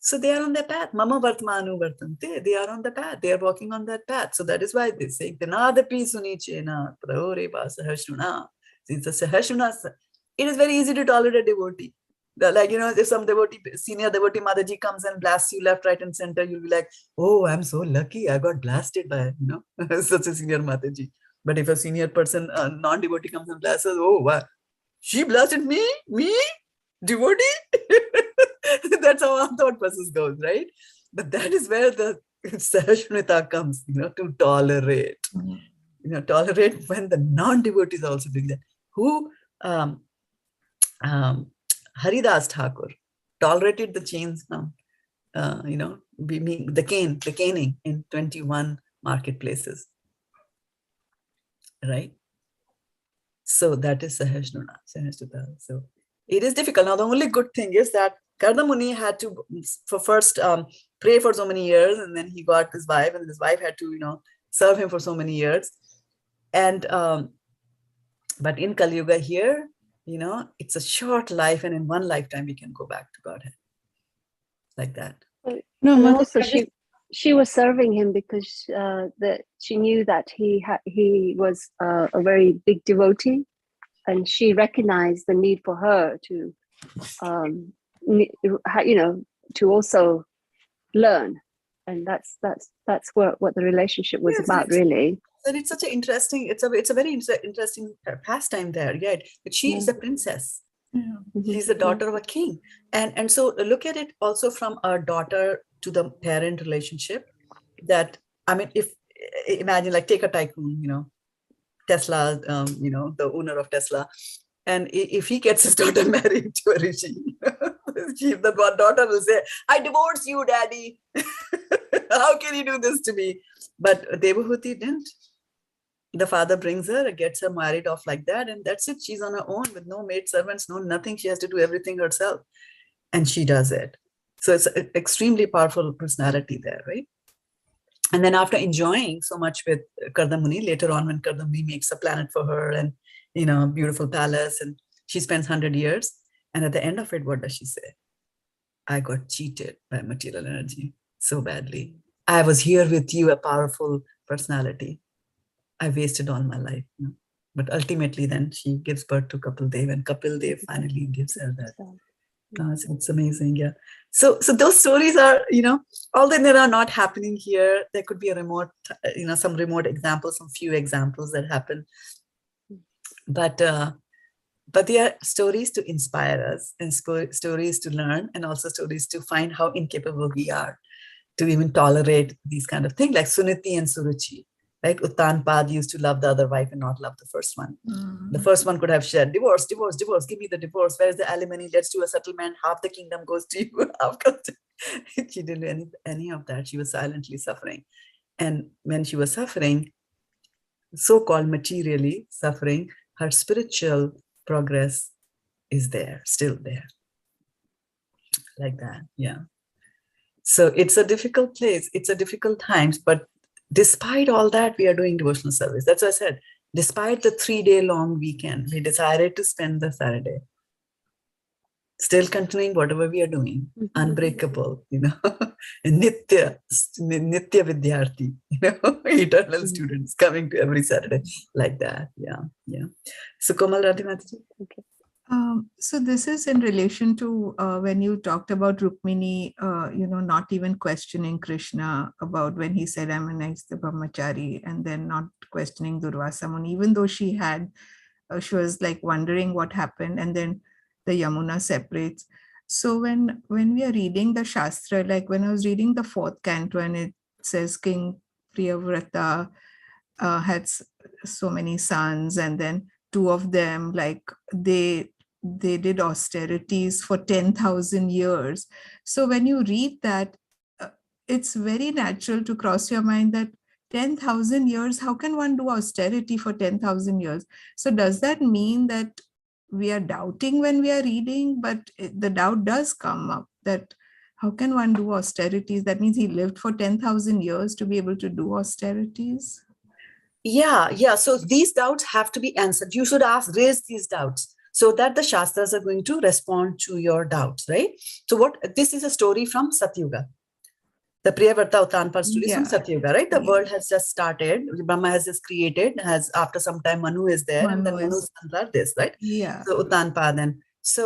So they are on their path. Mama vartmanu vartante. They are on the path. They are walking on that path. So that is why they say, Danadapi sunichena praore sahashruna. It's a sahashruna. It is very easy to tolerate a devotee. Like, if some devotee, senior devotee Mataji comes and blasts you left, right, and center, you'll be like, oh, I'm so lucky. I got blasted by, such a senior Mataji. But if a senior person, non-devotee comes and blasts us, oh, wow, she blasted me? Devotee? That's how our thought process goes, right? But that is where the Sahashrunita comes, to tolerate. Tolerate when the non-devotees are also doing that. Who, Haridas Thakur tolerated the chains now, the caning in 21 marketplaces, right? So that is Sahashrunita. So it is difficult. Now, the only good thing is that Kardamuni had to first pray for so many years, and then he got his wife, and his wife had to, serve him for so many years. And but in Kali Yuga here, it's a short life, and in one lifetime we can go back to Godhead, like that. No, and also she was serving him because that she knew that he was a very big devotee, and she recognized the need for her to, to also learn, and that's what the relationship was about, really. And it's such an interesting, it's a very interesting pastime there, right? But she is a princess. She's the daughter of a king. And so look at it also from a daughter to the parent relationship. That, if imagine, like, take a tycoon, Tesla, the owner of Tesla. And if he gets his daughter married to a rishi, the daughter will say, I divorce you, daddy. How can you do this to me? But Devahuti didn't. The father brings her, gets her married off like that, and that's it. She's on her own with no maid servants, no nothing. She has to do everything herself. And she does it. So it's an extremely powerful personality there, right? And then after enjoying so much with Kardamuni, later on when Kardamuni makes a planet for her and, beautiful palace, and she spends 100 years. And at the end of it, what does she say? I got cheated by material energy so badly. I was here with you, a powerful personality. I wasted all my life. But ultimately then she gives birth to Kapil Dev, and Kapil Dev finally gives her that. It's amazing, yeah. So those stories are, although they are not happening here, there could be a remote, some remote examples, some few examples that happen. But they are stories to inspire us, and stories to learn, and also stories to find how incapable we are to even tolerate these kind of things, like Suniti and Suruchi. Right? Uttanpad used to love the other wife and not love the first one. The first one could have said, divorce, give me the divorce. Where's the alimony? Let's do a settlement. Half the kingdom goes to you. Half goes to... She didn't do any of that. She was silently suffering. And when she was suffering, so-called materially suffering, her spiritual progress is there, still there. Like that, yeah. So it's a difficult place. It's a difficult times, but despite all that, we are doing devotional service. That's what I said. Despite the 3-day long weekend, we decided to spend the Saturday still continuing whatever we are doing, unbreakable, and Nitya Vidyarthi, eternal students coming to every Saturday, like that. Yeah. So Komal Radhe Mataji. Okay. So this is in relation to when you talked about Rukmini, not even questioning Krishna about when he said, I'm a nice brahmachari, and then not questioning Durvasa Muni, even though she was like wondering what happened, and then the Yamuna separates. So when we are reading the Shastra, like when I was reading the 4th canto, and it says King Priyavrata had so many sons, and then 2 of them, like they did austerities for 10,000 years. So when you read that, it's very natural to cross your mind that 10,000 years, how can one do austerity for 10,000 years? So does that mean that we are doubting when we are reading? But the doubt does come up that how can one do austerities? That means he lived for 10,000 years to be able to do austerities? Yeah. So these doubts have to be answered. You should raise these doubts. so that the Shastras are going to respond to your doubts, right? So this is a story from Satyuga. The Priyavrta Uttanpad story is from Satyuga, right? The world has just started. Brahma has just created, after some time Manu is there, and then Manu's sons are this, right? So Uttanpad. And so,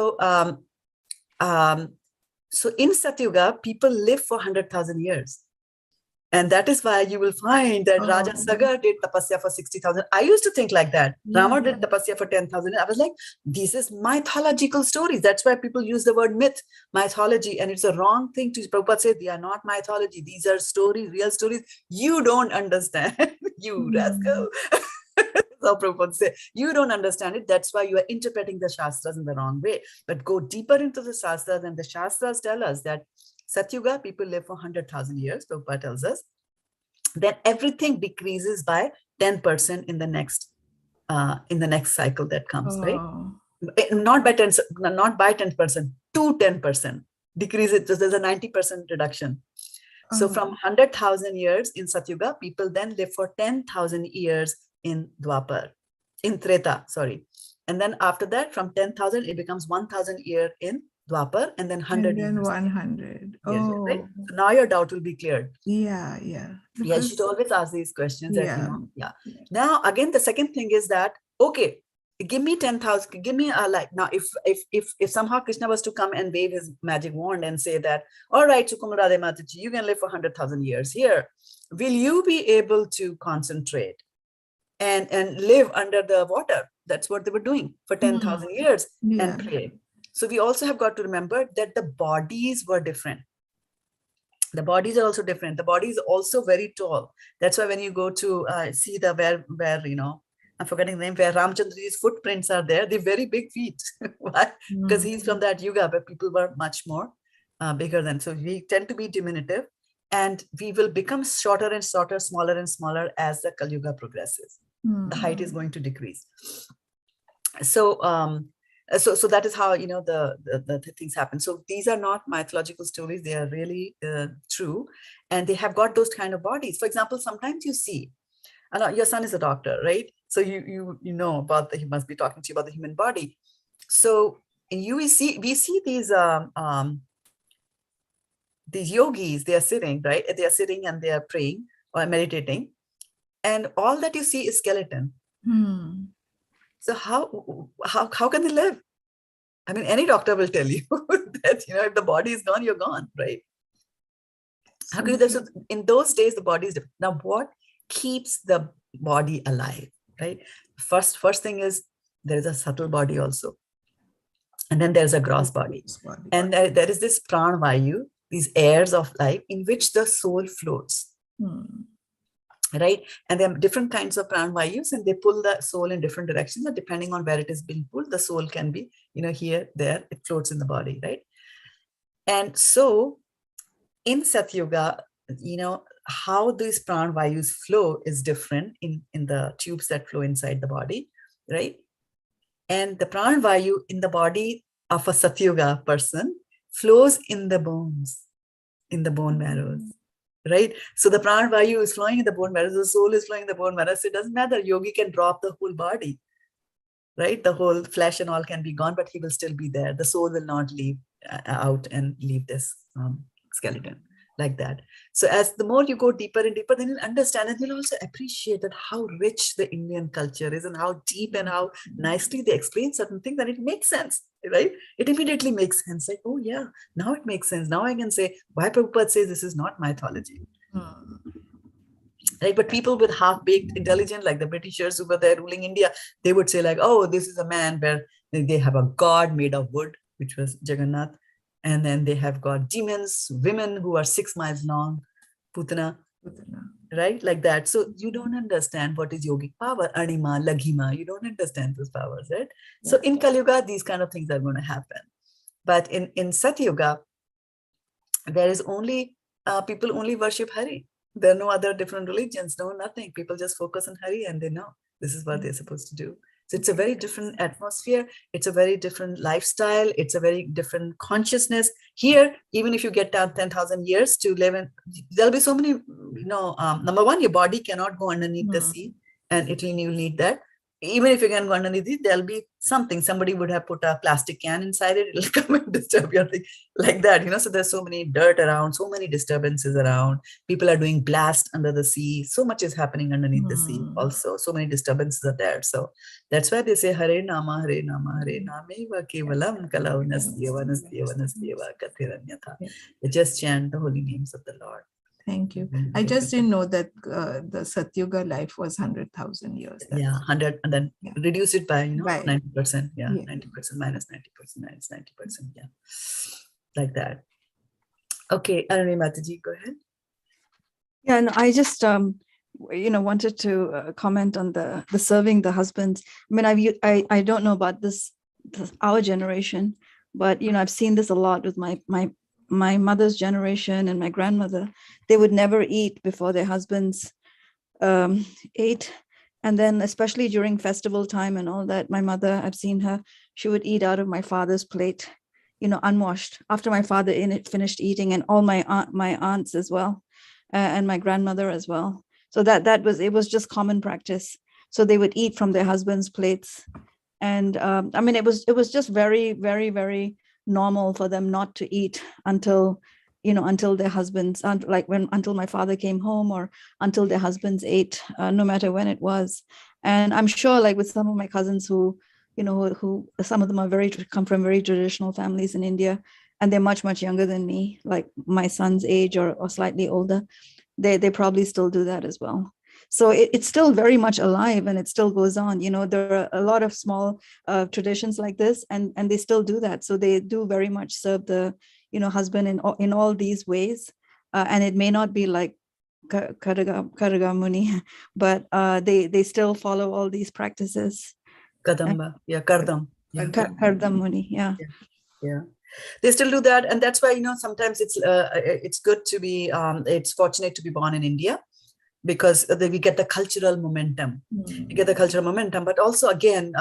so in Satyuga, people live for 100,000 years. And that is why you will find that Raja Sagar did tapasya for 60,000. I used to think like that. Rama did tapasya for 10,000. I was like, this is mythological stories. That's why people use the word myth, mythology. And it's a wrong thing to, Prabhupada said, they are not mythology. These are stories, real stories. You don't understand. You rascal. So Prabhupada said, you don't understand it. That's why you are interpreting the Shastras in the wrong way. But go deeper into the Shastras, and the Shastras tell us that Satyuga, people live for 100,000 years, Prabhupada tells us. Then everything decreases by 10% in the next cycle that comes, right? Not by 10%, to 10%. Decreases. So there's a 90% reduction. So from 100,000 years in Satyuga, people then live for 10,000 years in Dwapar, in Treta, sorry. And then after that, from 10,000, it becomes 1,000 year in Dwapar, and then 100 and then years. 100. Right? So now your doubt will be cleared. Yeah. You should always ask these questions. Now, again, the second thing is that, okay, give me 10,000, give me a now if somehow Krishna was to come and wave his magic wand and say that, all right, Sukumara Mataji, you can live for 100,000 years here. Will you be able to concentrate and live under the water? That's what they were doing for 10,000 years and pray. So we also have got to remember that the bodies were different. The bodies are also different. The body is also very tall. That's why when you go to see the where I'm forgetting the name, where Ramchandraji's footprints are there, they're very big feet. Why? Because he's from that yuga where people were much more bigger than. So we tend to be diminutive, and we will become shorter and shorter, smaller and smaller as the Kali Yuga progresses. The height is going to decrease. So so that is how the things happen. So these are not mythological stories; they are really true, and they have got those kind of bodies. For example, sometimes you see, your son is a doctor, right? So you know about he must be talking to you about the human body. So we see these yogis. They are sitting, right? They are sitting and they are praying or meditating, and all that you see is skeleton. So how can they live? I mean, any doctor will tell you that if the body is gone, you're gone, right? How can you? So in those days, the body is different. Now, what keeps the body alive, right? First thing is there is a subtle body also, and then there's a gross body, and there is this pranavayu, these airs of life in which the soul floats. Right? And there are different kinds of pranavayus, and they pull the soul in different directions, and depending on where it is being pulled, the soul can be, here, there, it floats in the body, right? And so in Satyuga, how these pranavayus flow is different in the tubes that flow inside the body, right? And the pranavayu in the body of a Satyuga person flows in the bones, in the bone marrows. Right? So the pranavayu is flowing in the bone marrow, the soul is flowing in the bone marrow. So it doesn't matter. Yogi can drop the whole body, right? The whole flesh and all can be gone, but he will still be there. The soul will not leave out and leave this skeleton like that. So as the more you go deeper and deeper, then you'll understand, and you'll also appreciate that how rich the Indian culture is and how deep and how nicely they explain certain things, and it makes sense, right? It immediately makes sense. Like, oh yeah, now it makes sense. Now I can say why Prabhupada says this is not mythology. Right? But people with half-baked intelligence, like the Britishers who were there ruling India, they would say like, oh, this is a man where they have a god made of wood, which was Jagannath. And then they have got demons, women who are 6 miles long, Putana, right? Like that. So you don't understand what is yogic power, Anima, Laghima. You don't understand those powers, right? So in Kali Yuga, these kind of things are going to happen. But in Satyuga, there is only, people only worship Hari. There are no other different religions, no nothing. People just focus on Hari and they know this is what they're supposed to do. So it's a very different atmosphere. It's a very different lifestyle. It's a very different consciousness. Here, even if you get down 10,000 years to live in, there'll be so many, number one, your body cannot go underneath the sea, and you'll need that. even if you can go underneath it, there'll be something. Somebody would have put a plastic can inside it. It'll come and disturb your thing like that, So there's so many dirt around, so many disturbances around. People are doing blast under the sea. So much is happening underneath the sea also. So many disturbances are there. So that's why they say Hare Nama, Hare Nama, Hare Nameva Kevalam Kalau Nastyeva Nastyeva Nastyeva Kathiranyatha. They just chant the holy names of the Lord. Thank you. I just didn't know that the Satyuga life was 100,000 years. That's 100, and then reduce it by 90%. Yeah, 90% minus 90% minus 90%. Yeah, like that. Okay, Aruni Mataji, go ahead. Yeah, no, I just wanted to comment on the serving the husbands. I mean, I don't know about this our generation, but I've seen this a lot with my mother's generation and my grandmother. They would never eat before their husbands ate. And then especially during festival time and all that, my mother, I've seen her, she would eat out of my father's plate, unwashed after my father finished eating, and all my aunts as well, and my grandmother as well. So it was just common practice. So they would eat from their husbands' plates. And I mean, it was just very, very, very normal for them not to eat until their husbands, until my father came home, or until their husbands ate, no matter when it was. And I'm sure, like with some of my cousins who some of them come from very traditional families in India, and they're much, much younger than me, like my son's age or slightly older, they probably still do that as well. So it's still very much alive, and it still goes on. There are a lot of small traditions like this, and they still do that. So they do very much serve the husband in all these ways, and it may not be like Karaga Muni, but they still follow all these practices. Kadamba, Kardam. Kardam Muni, Yeah. They still do that, and that's why sometimes it's good to be it's fortunate to be born in India, because we get the cultural momentum. You get the cultural momentum, but also again,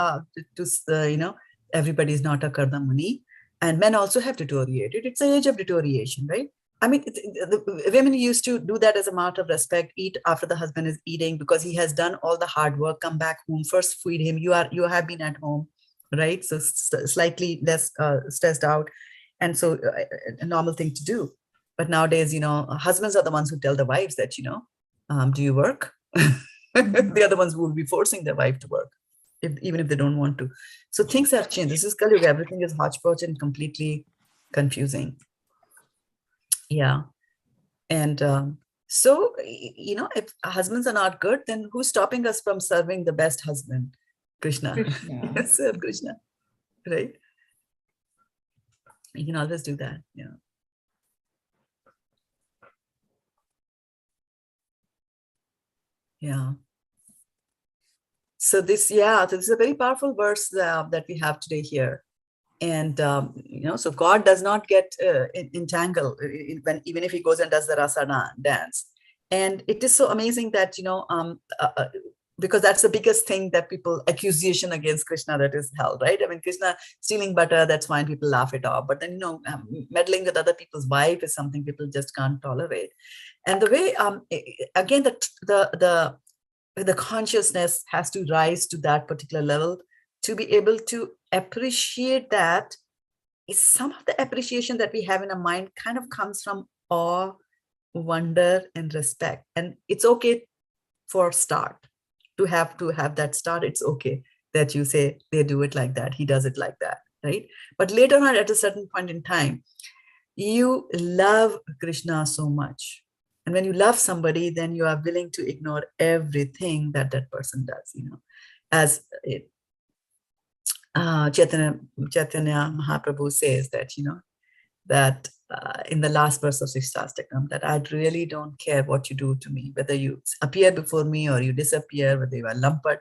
everybody is not a Kardam Muni, and men also have deteriorated. It's an age of deterioration, right? I mean, the women used to do that as a mark of respect, eat after the husband is eating, because he has done all the hard work, come back home, first feed him. You have been at home, right? So slightly less stressed out. And so a normal thing to do. But nowadays, husbands are the ones who tell the wives that, do you work? They are the ones who will be forcing their wife to work, even if they don't want to. So things have changed. This is Kali Yuga. Everything is hodgepodge and completely confusing. Yeah. And so, if husbands are not good, then who's stopping us from serving the best husband? Krishna. Serve Krishna, right? You can always do that. Yeah. So this is a very powerful verse that we have today here. And, so God does not get entangled even if he goes and does the rasa dance. And it is so amazing that, because that's the biggest thing that accusation against Krishna that is held, right? I mean, Krishna stealing butter, that's fine, people laugh it off. But then, meddling with other people's wife is something people just can't tolerate. And the way, again, the consciousness has to rise to that particular level to be able to appreciate that. Some of the appreciation that we have in our mind kind of comes from awe, wonder, and respect. And it's okay for start to have that start. It's okay that you say they do it like that, he does it like that, right? But later on, at a certain point in time, you love Krishna so much. And when you love somebody, then you are willing to ignore everything that person does, as Chaitanya Mahaprabhu says that, that in the last verse of Shastakam, that I really don't care what you do to me, whether you appear before me or you disappear, whether you are lampat,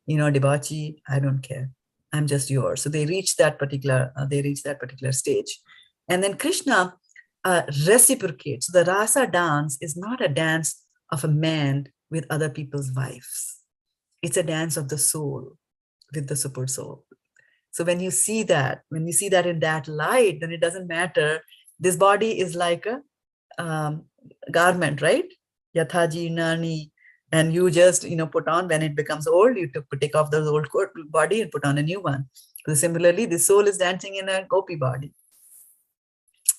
debauchee, I don't care. I'm just yours. So they reach that particular stage. And then Krishna reciprocates. The rasa dance is not a dance of a man with other people's wives. It's a dance of the soul with the super soul. So when you see that in that light, then it doesn't matter. This body is like a garment, right? Yatha jinani And you just, put on, when it becomes old, you take off those old body and put on a new one. So similarly, the soul is dancing in a gopi body,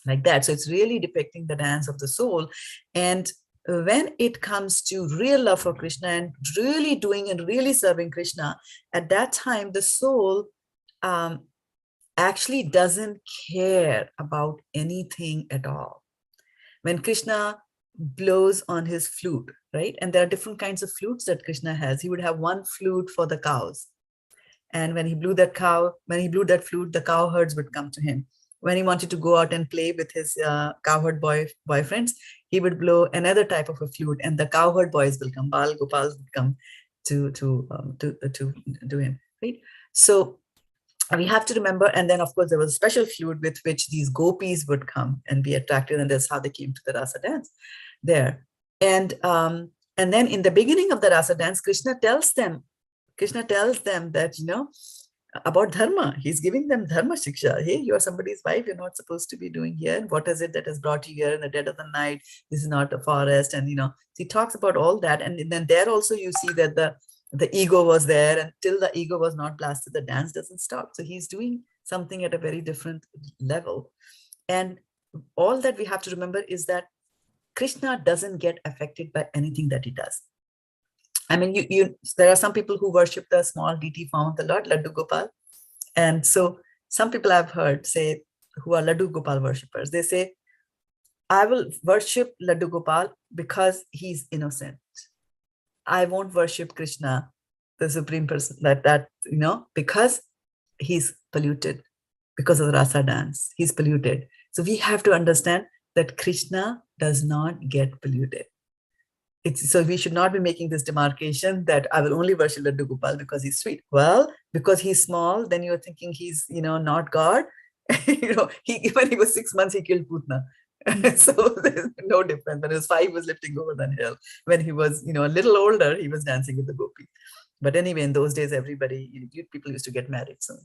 like that. So it's really depicting the dance of the soul. And when it comes to real love for Krishna and really doing and really serving Krishna, at that time, the soul actually doesn't care about anything at all. When Krishna blows on his flute, right? And there are different kinds of flutes that Krishna has. He would have one flute for the cows. And when he blew that flute, the cowherds would come to him. When he wanted to go out and play with his cowherd boyfriends, he would blow another type of a flute, and the cowherd boys will come. Bal Gopals would come to him, right? So we have to remember. And then, of course, there was a special flute with which these gopis would come and be attracted, and that's how they came to the rasa dance there. And then in the beginning of the rasa dance, Krishna tells them that, about dharma. He's giving them dharma shiksha. Hey, you are somebody's wife. You're not supposed to be doing here. What is it that has brought you here in the dead of the night? This is not a forest. And, he talks about all that. And then there also you see that the ego was there, and till the ego was not blasted, the dance doesn't stop. So he's doing something at a very different level. And all that we have to remember is that Krishna doesn't get affected by anything that he does. I mean, there are some people who worship the small deity form of the Lord, Laddu Gopal. And so some people I've heard say, who are Laddu Gopal worshippers, they say, I will worship Laddu Gopal because he's innocent. I won't worship Krishna, the Supreme Person, because he's polluted, because of the rasa dance. He's polluted. So we have to understand that Krishna does not get polluted. So we should not be making this demarcation that I will only worship Laddu Gopal because he's sweet. Well, because he's small, then you're thinking he's, not God. When he was 6 months, he killed Putna. So there's no difference. When he was 5, he was lifting over the hill. When he was, a little older, he was dancing with the gopis. But anyway, in those days, people used to get married so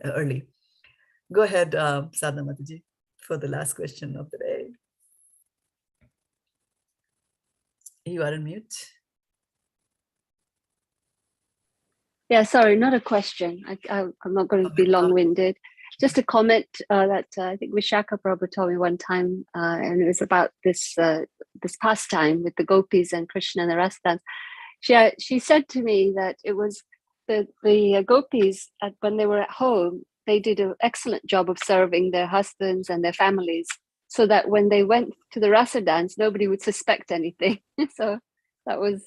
early. Go ahead, Sadhana Mataji, for the last question of the day. You are on mute. Yeah, sorry, not a question. I'm not going to be long-winded. Just a comment that I think Vishaka Prabhu told me one time, and it was about this pastime with the gopis and Krishna and the rasa dance. She said to me that it was the gopis, when they were at home, they did an excellent job of serving their husbands and their families, so that when they went to the rasa dance, nobody would suspect anything. So that was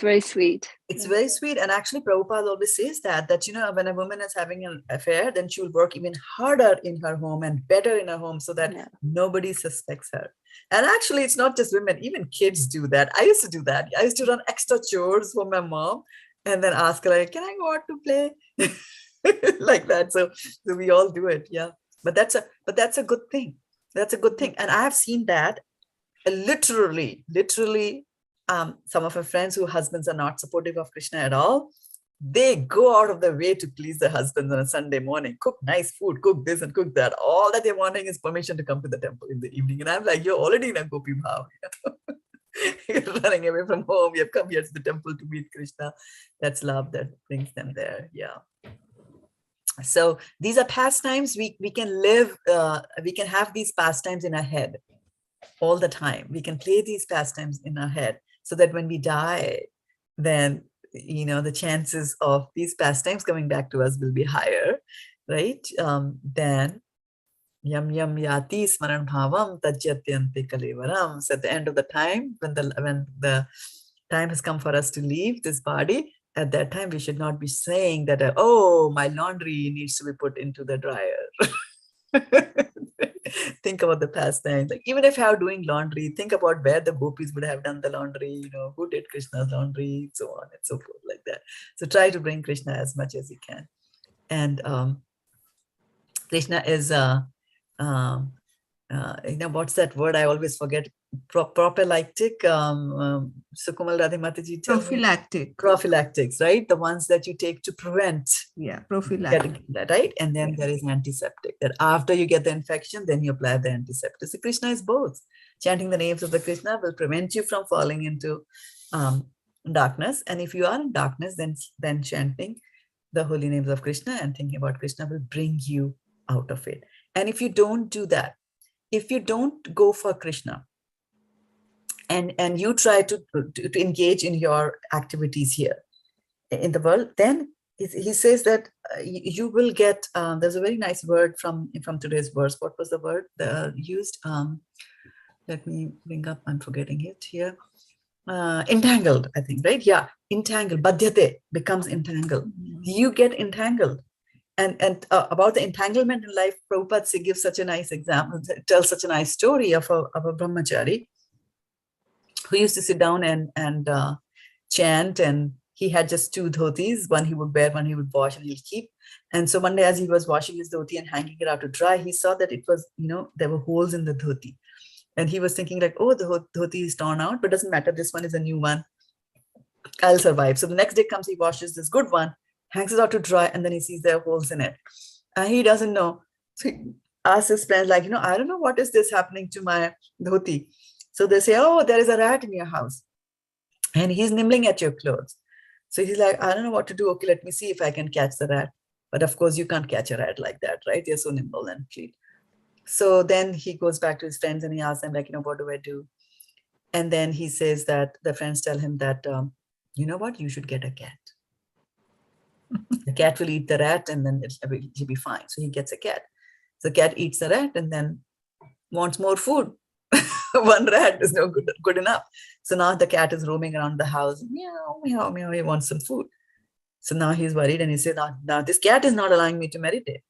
very sweet. It's very sweet. And actually, Prabhupada always says that when a woman is having an affair, then she will work even harder in her home and better in her home so that nobody suspects her. And actually, it's not just women, even kids do that. I used to do that. I used to run extra chores for my mom and then ask her, can I go out to play? Like that. So we all do it. Yeah. But that's a good thing. That's a good thing. And I have seen that literally, some of my friends whose husbands are not supportive of Krishna at all, they go out of their way to please their husbands on a Sunday morning, cook nice food, cook this and cook that. All that they're wanting is permission to come to the temple in the evening. And I'm like, you're already in a gopi bhav. You're running away from home. You have come here to the temple to meet Krishna. That's love that brings them there. Yeah. So these are pastimes. We can live, we can have these pastimes in our head all the time. We can play these pastimes in our head so that when we die, then, the chances of these pastimes coming back to us will be higher, right? Than yam yati smaran bhavam tajyatyante kalevaram. So at the end of the time, when the time has come for us to leave this body, at that time, we should not be saying that, my laundry needs to be put into the dryer. Think about the past times. Like, even if you are doing laundry, think about where the gopis would have done the laundry, who did Krishna's laundry, so on and so forth, like that. So try to bring Krishna as much as you can. And Krishna is what's that word? I always forget. Prophylactic. Sukumal Radhe Mataji, tell me. Prophylactic. Prophylactics, right? The ones that you take to prevent. Yeah, prophylactic. That, right? And then there is antiseptic. That after you get the infection, then you apply the antiseptic. So Krishna is both. Chanting the names of the Krishna will prevent you from falling into darkness. And if you are in darkness, then chanting the holy names of Krishna and thinking about Krishna will bring you out of it. And if you don't do that, if you don't go for Krishna and you try to engage in your activities here in the world, then he says that you will get, there's a very nice word from today's verse. What was the word used? Let me bring up, I'm forgetting it here. Entangled, I think, right? Yeah, entangled. Badhyate becomes entangled. You get entangled. And about the entanglement in life, Prabhupada gives such a nice example, tells such a nice story of a brahmachari who used to sit down and chant, and he had just 2 dhotis, one he would wear, one he would wash and he'll keep. And so one day as he was washing his dhoti and hanging it out to dry, he saw that it was, there were holes in the dhoti. And he was thinking like, oh, the dhoti is torn out, but doesn't matter, this one is a new one. I'll survive. So the next day comes, he washes this good one, hangs it out to dry, and then he sees there are holes in it. And he doesn't know. So he asks his friends, like, I don't know what is this happening to my dhoti. So they say, oh, there is a rat in your house. And he's nibbling at your clothes. So he's like, I don't know what to do. Okay, let me see if I can catch the rat. But of course, you can't catch a rat like that, right? They're so nimble and fleet. So then he goes back to his friends and he asks them, like, what do I do? And then he says that the friends tell him that, you know what, you should get a cat. The cat will eat the rat and then he'll be fine. So he gets a cat. So the cat eats the rat and then wants more food. One rat is no good enough. So now the cat is roaming around the house. Meow, meow, meow. He wants some food. So now he's worried and he said, now this cat is not allowing me to meditate.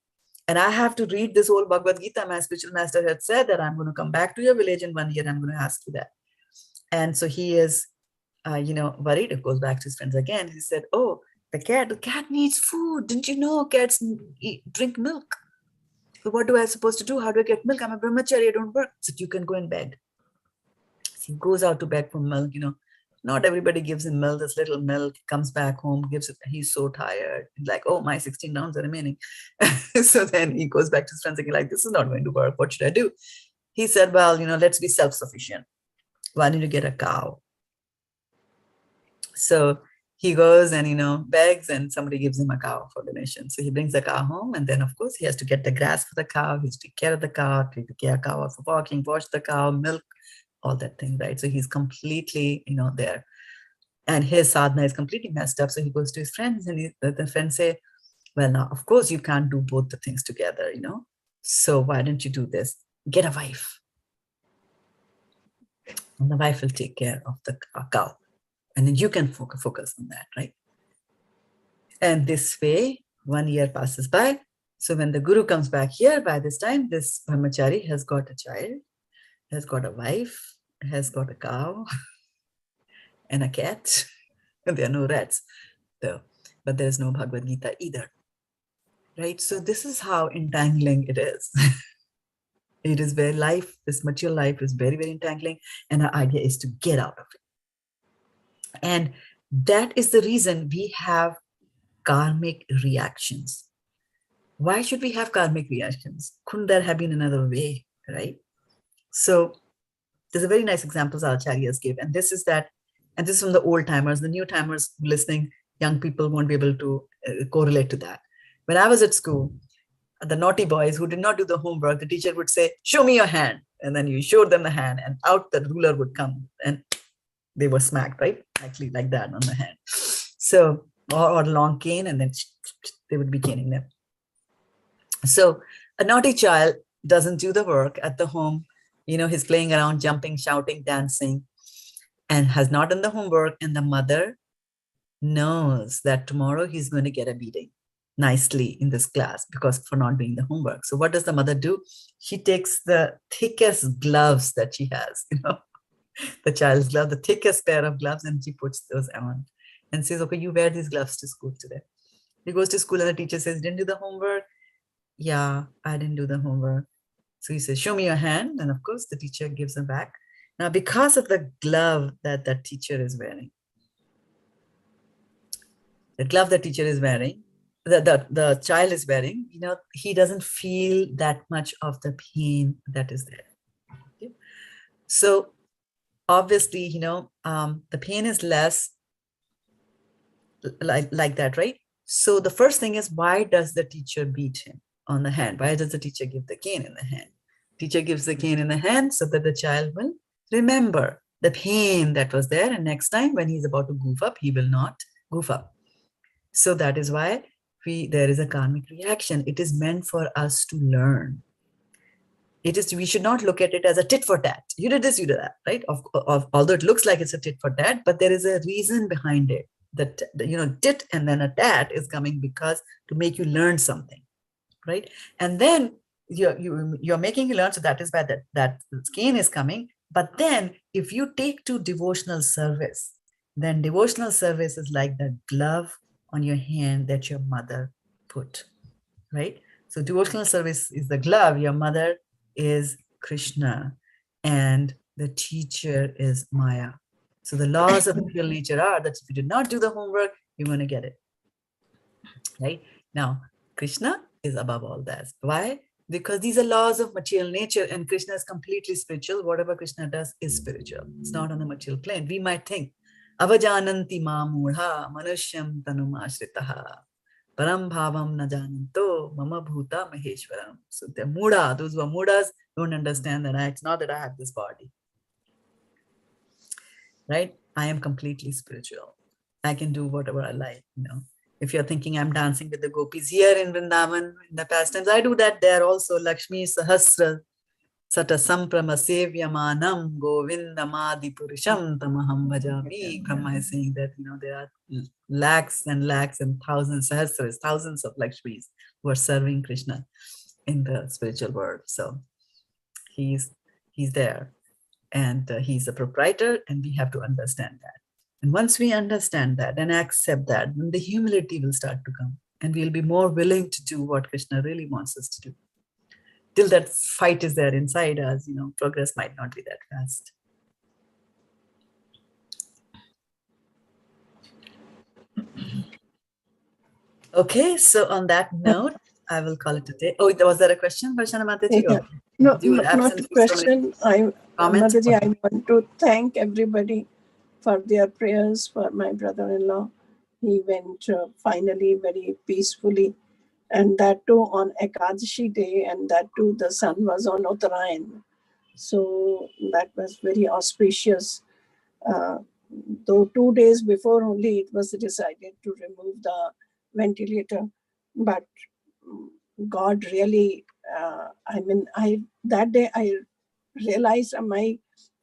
And I have to read this whole Bhagavad-gita. My spiritual master had said that I'm going to come back to your village in 1 year. I'm going to ask you that. And so he is, worried. It goes back to his friends again. He said, oh, the cat needs food. Didn't you know cats drink milk? So what do I supposed to do? How do I get milk? I'm a brahmachari. I don't work. So you can go and beg. So he goes out to beg for milk. Not everybody gives him milk. This little milk, comes back home, gives it. He's so tired. He's like, oh, my 16 rounds are remaining. So then he goes back to his friends again, like, this is not going to work. What should I do? He said, well, let's be self-sufficient. Why don't you get a cow? So he goes and, begs, and somebody gives him a cow for donation. So he brings the cow home, and then, of course, he has to get the grass for the cow. He has to take care of the cow, take care of the cow for walking, wash the cow, milk, all that thing, right? So he's completely, there. And his sadhana is completely messed up. So he goes to his friends, and the friends say, well, now, of course, you can't do both the things together, So why don't you do this? Get a wife. And the wife will take care of the cow. And then you can focus on that, right? And this way, 1 year passes by. So when the guru comes back here, by this time, this brahmachari has got a child, has got a wife, has got a cow, and a cat. And there are no rats, though. But there is no Bhagavad-gita either, right? So this is how entangling it is. It is where life, this material life is very, very entangling. And our idea is to get out of it. And that is the reason we have karmic reactions. Why should we have karmic reactions? Couldn't there have been another way, right? So there's a very nice examples our acharyas give. And this is from the old timers. The new timers listening, young people won't be able to correlate to that. When I was at school, the naughty boys who did not do the homework, the teacher would say, show me your hand. And then you showed them the hand, and out the ruler would come, and they were smacked, right? Actually, like that on the hand. So, or a long cane, and then they would be caning them. So a naughty child doesn't do the work at the home. He's playing around, jumping, shouting, dancing, and has not done the homework. And the mother knows that tomorrow he's going to get a beating nicely in this class because for not doing the homework. So what does the mother do? She takes the thickest gloves that she has, the child's glove, the thickest pair of gloves, and she puts those on and says, okay, you wear these gloves to school today. He goes to school and the teacher says, didn't do the homework? Yeah, I didn't do the homework. So he says, show me your hand. And of course, the teacher gives him back. Now, because of the glove that the teacher is wearing, the glove the teacher is wearing, the child is wearing, he doesn't feel that much of the pain that is there. Okay? So obviously, the pain is less like that, right? So the first thing is, why does the teacher beat him on the hand? Why does the teacher give the cane in the hand? Teacher gives the cane in the hand so that the child will remember the pain that was there, and next time when he's about to goof up, he will not goof up. So that is why there is a karmic reaction. It is meant for us to learn. We should not look at it as a tit for tat. You did this, you did that, right? Although it looks like it's a tit for tat, but there is a reason behind it. That, tit and then a tat is coming because to make you learn something, right? And then you're making you learn, so that is why that cane is coming. But then if you take to devotional service, then devotional service is like the glove on your hand that your mother put, right? So devotional service is the glove. Your mother is Krishna and the teacher is Maya. So the laws of the real nature are that if you did not do the homework, you're going to get it, right? Now, Krishna is above all that. Why? Because these are laws of material nature, and Krishna is completely spiritual. Whatever Krishna does is spiritual. It's not on the material plane. We might think, avajananti ma mudha manushyam tanum ashritaha param bhavam na jananto mama bhuta maheshwaram. So the mudha, those who are mudas don't understand that it's not that I have this body, right? I am completely spiritual. I can do whatever I like, If you're thinking I'm dancing with the gopis here in Vrindavan, in the pastimes, I do that there also. Lakshmi Sahasra Sata Samprama Sevyamanam Govindamadi Purusham Tamaham Bhajami. Brahma is saying that, there are lakhs and lakhs and thousands, sahasras, thousands of Lakshmis who are serving Krishna in the spiritual world. So he's there. And he's a proprietor, and we have to understand that. And once we understand that and accept that, then the humility will start to come, and we'll be more willing to do what Krishna really wants us to do. Till that fight is there inside us, progress might not be that fast. Okay, so on that note, I will call it a day. Oh, was there a question, Varshana Mataji? Yeah. No, not a question. Mataji, I want to thank everybody for their prayers for my brother-in-law. He went finally very peacefully, and that too on Ekadashi day, and that too the sun was on Uttarayan. So that was very auspicious. Though 2 days before only it was decided to remove the ventilator, but God really, that day I realized my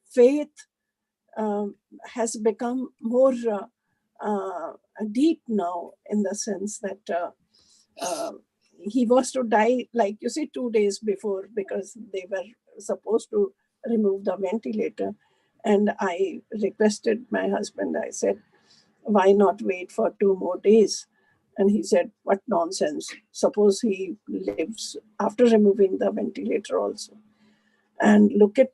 faith has become more deep now, in the sense that he was to die, 2 days before, because they were supposed to remove the ventilator. And I requested my husband, I said, why not wait for 2 more days? And he said, what nonsense. Suppose he lives after removing the ventilator also. And look at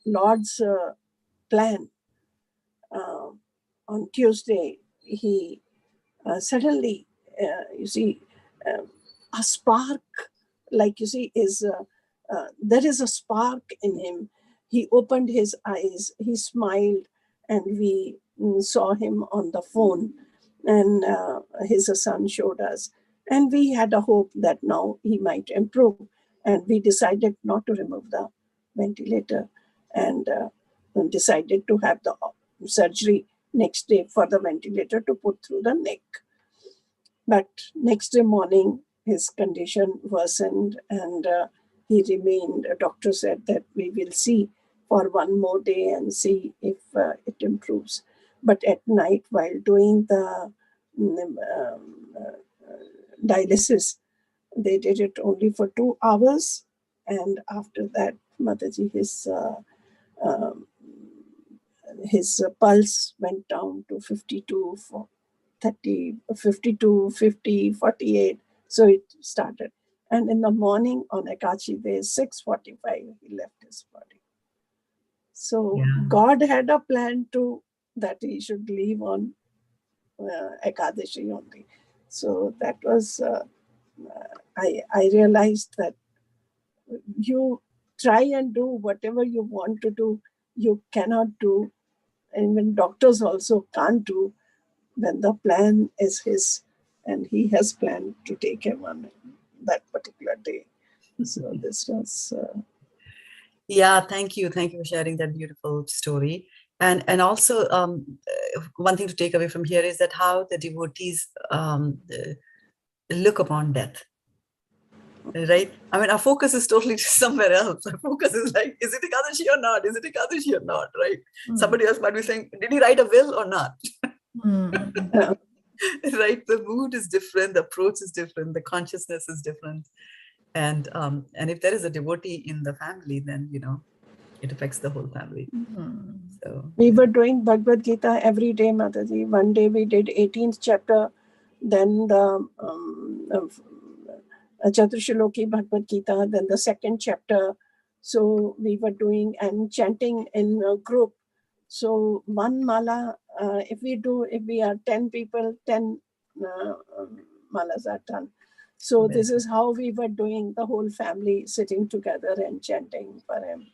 Lord's plan. On Tuesday, he suddenly, a spark, is there is a spark in him. He opened his eyes, he smiled, and we saw him on the phone, and his son showed us. And we had a hope that now he might improve. And we decided not to remove the ventilator, and decided to have the surgery next day for the ventilator to put through the neck. But next day morning, his condition worsened, and he remained. A doctor said that we will see for 1 more day and see if it improves. But at night, while doing the dialysis, they did it only for 2 hours. And after that, Mataji, his pulse went down to 52, 30, 52, 50, 48. So it started. And in the morning on Ekachi Day, 6:45, he left his body. So God had a plan that he should leave on Ekadashi only. So that was, I realized that you try and do whatever you want to do, you cannot do. And when doctors also can't do, when the plan is his and he has planned to take him on that particular day. So this was... Yeah, thank you. Thank you for sharing that beautiful story. And also, one thing to take away from here is that how the devotees look upon death. Right? I mean, our focus is totally somewhere else. Our focus is like, is it Ekadashi or not? Is it Ekadashi or not? Right? Somebody else might be saying, did he write a will or not? Right? The mood is different. The approach is different. The consciousness is different. And if there is a devotee in the family, then, it affects the whole family. So we were doing Bhagavad-gita every day, Mataji. One day we did 18th chapter, then the Chaturshloki Bhagavad-gita, then the second chapter. So we were doing and chanting in a group. So one mala, if we are 10 people, 10 malas are done. So this is how we were doing, the whole family sitting together and chanting for him.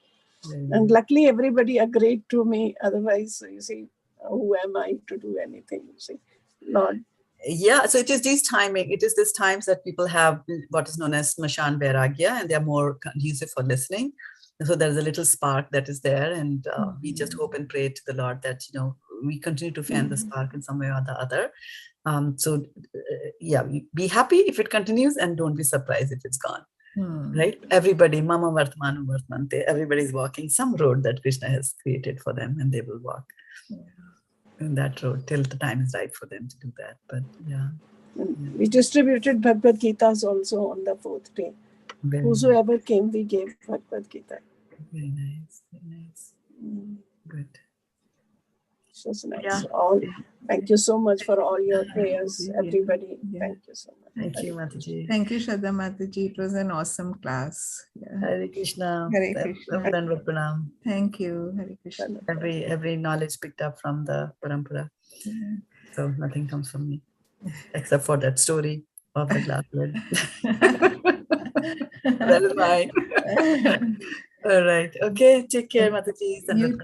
And luckily everybody agreed to me. Otherwise, you see, who am I to do anything? You see, Lord. Yeah, so it is these times that people have what is known as Smashan Vairagya, and they're more conducive for listening. So there's a little spark that is there, and we just hope and pray to the Lord that, we continue to fan the spark in some way or the other. Be happy if it continues, and don't be surprised if it's gone. Right? Everybody, Mama Vartmanu Vartmante, everybody's walking some road that Krishna has created for them, and they will walk in that road till the time is right for them to do that. But we distributed Bhagavad Gitas also on the 4th day. Whosoever came, we gave Bhagavad Gita. Very nice, very nice. Good. It was nice. Thank you so much for all your prayers, everybody. Thank you so much. Thank you, Mataji. Thank you, Shraddha Mataji. It was an awesome class. Hare Krishna. Hare Krishna. Pranam. Thank you. Hare Krishna. Every knowledge picked up from the Parampara. So nothing comes from me, except for that story of the glass lid. That is mine. All right. Okay. Take care, Mataji.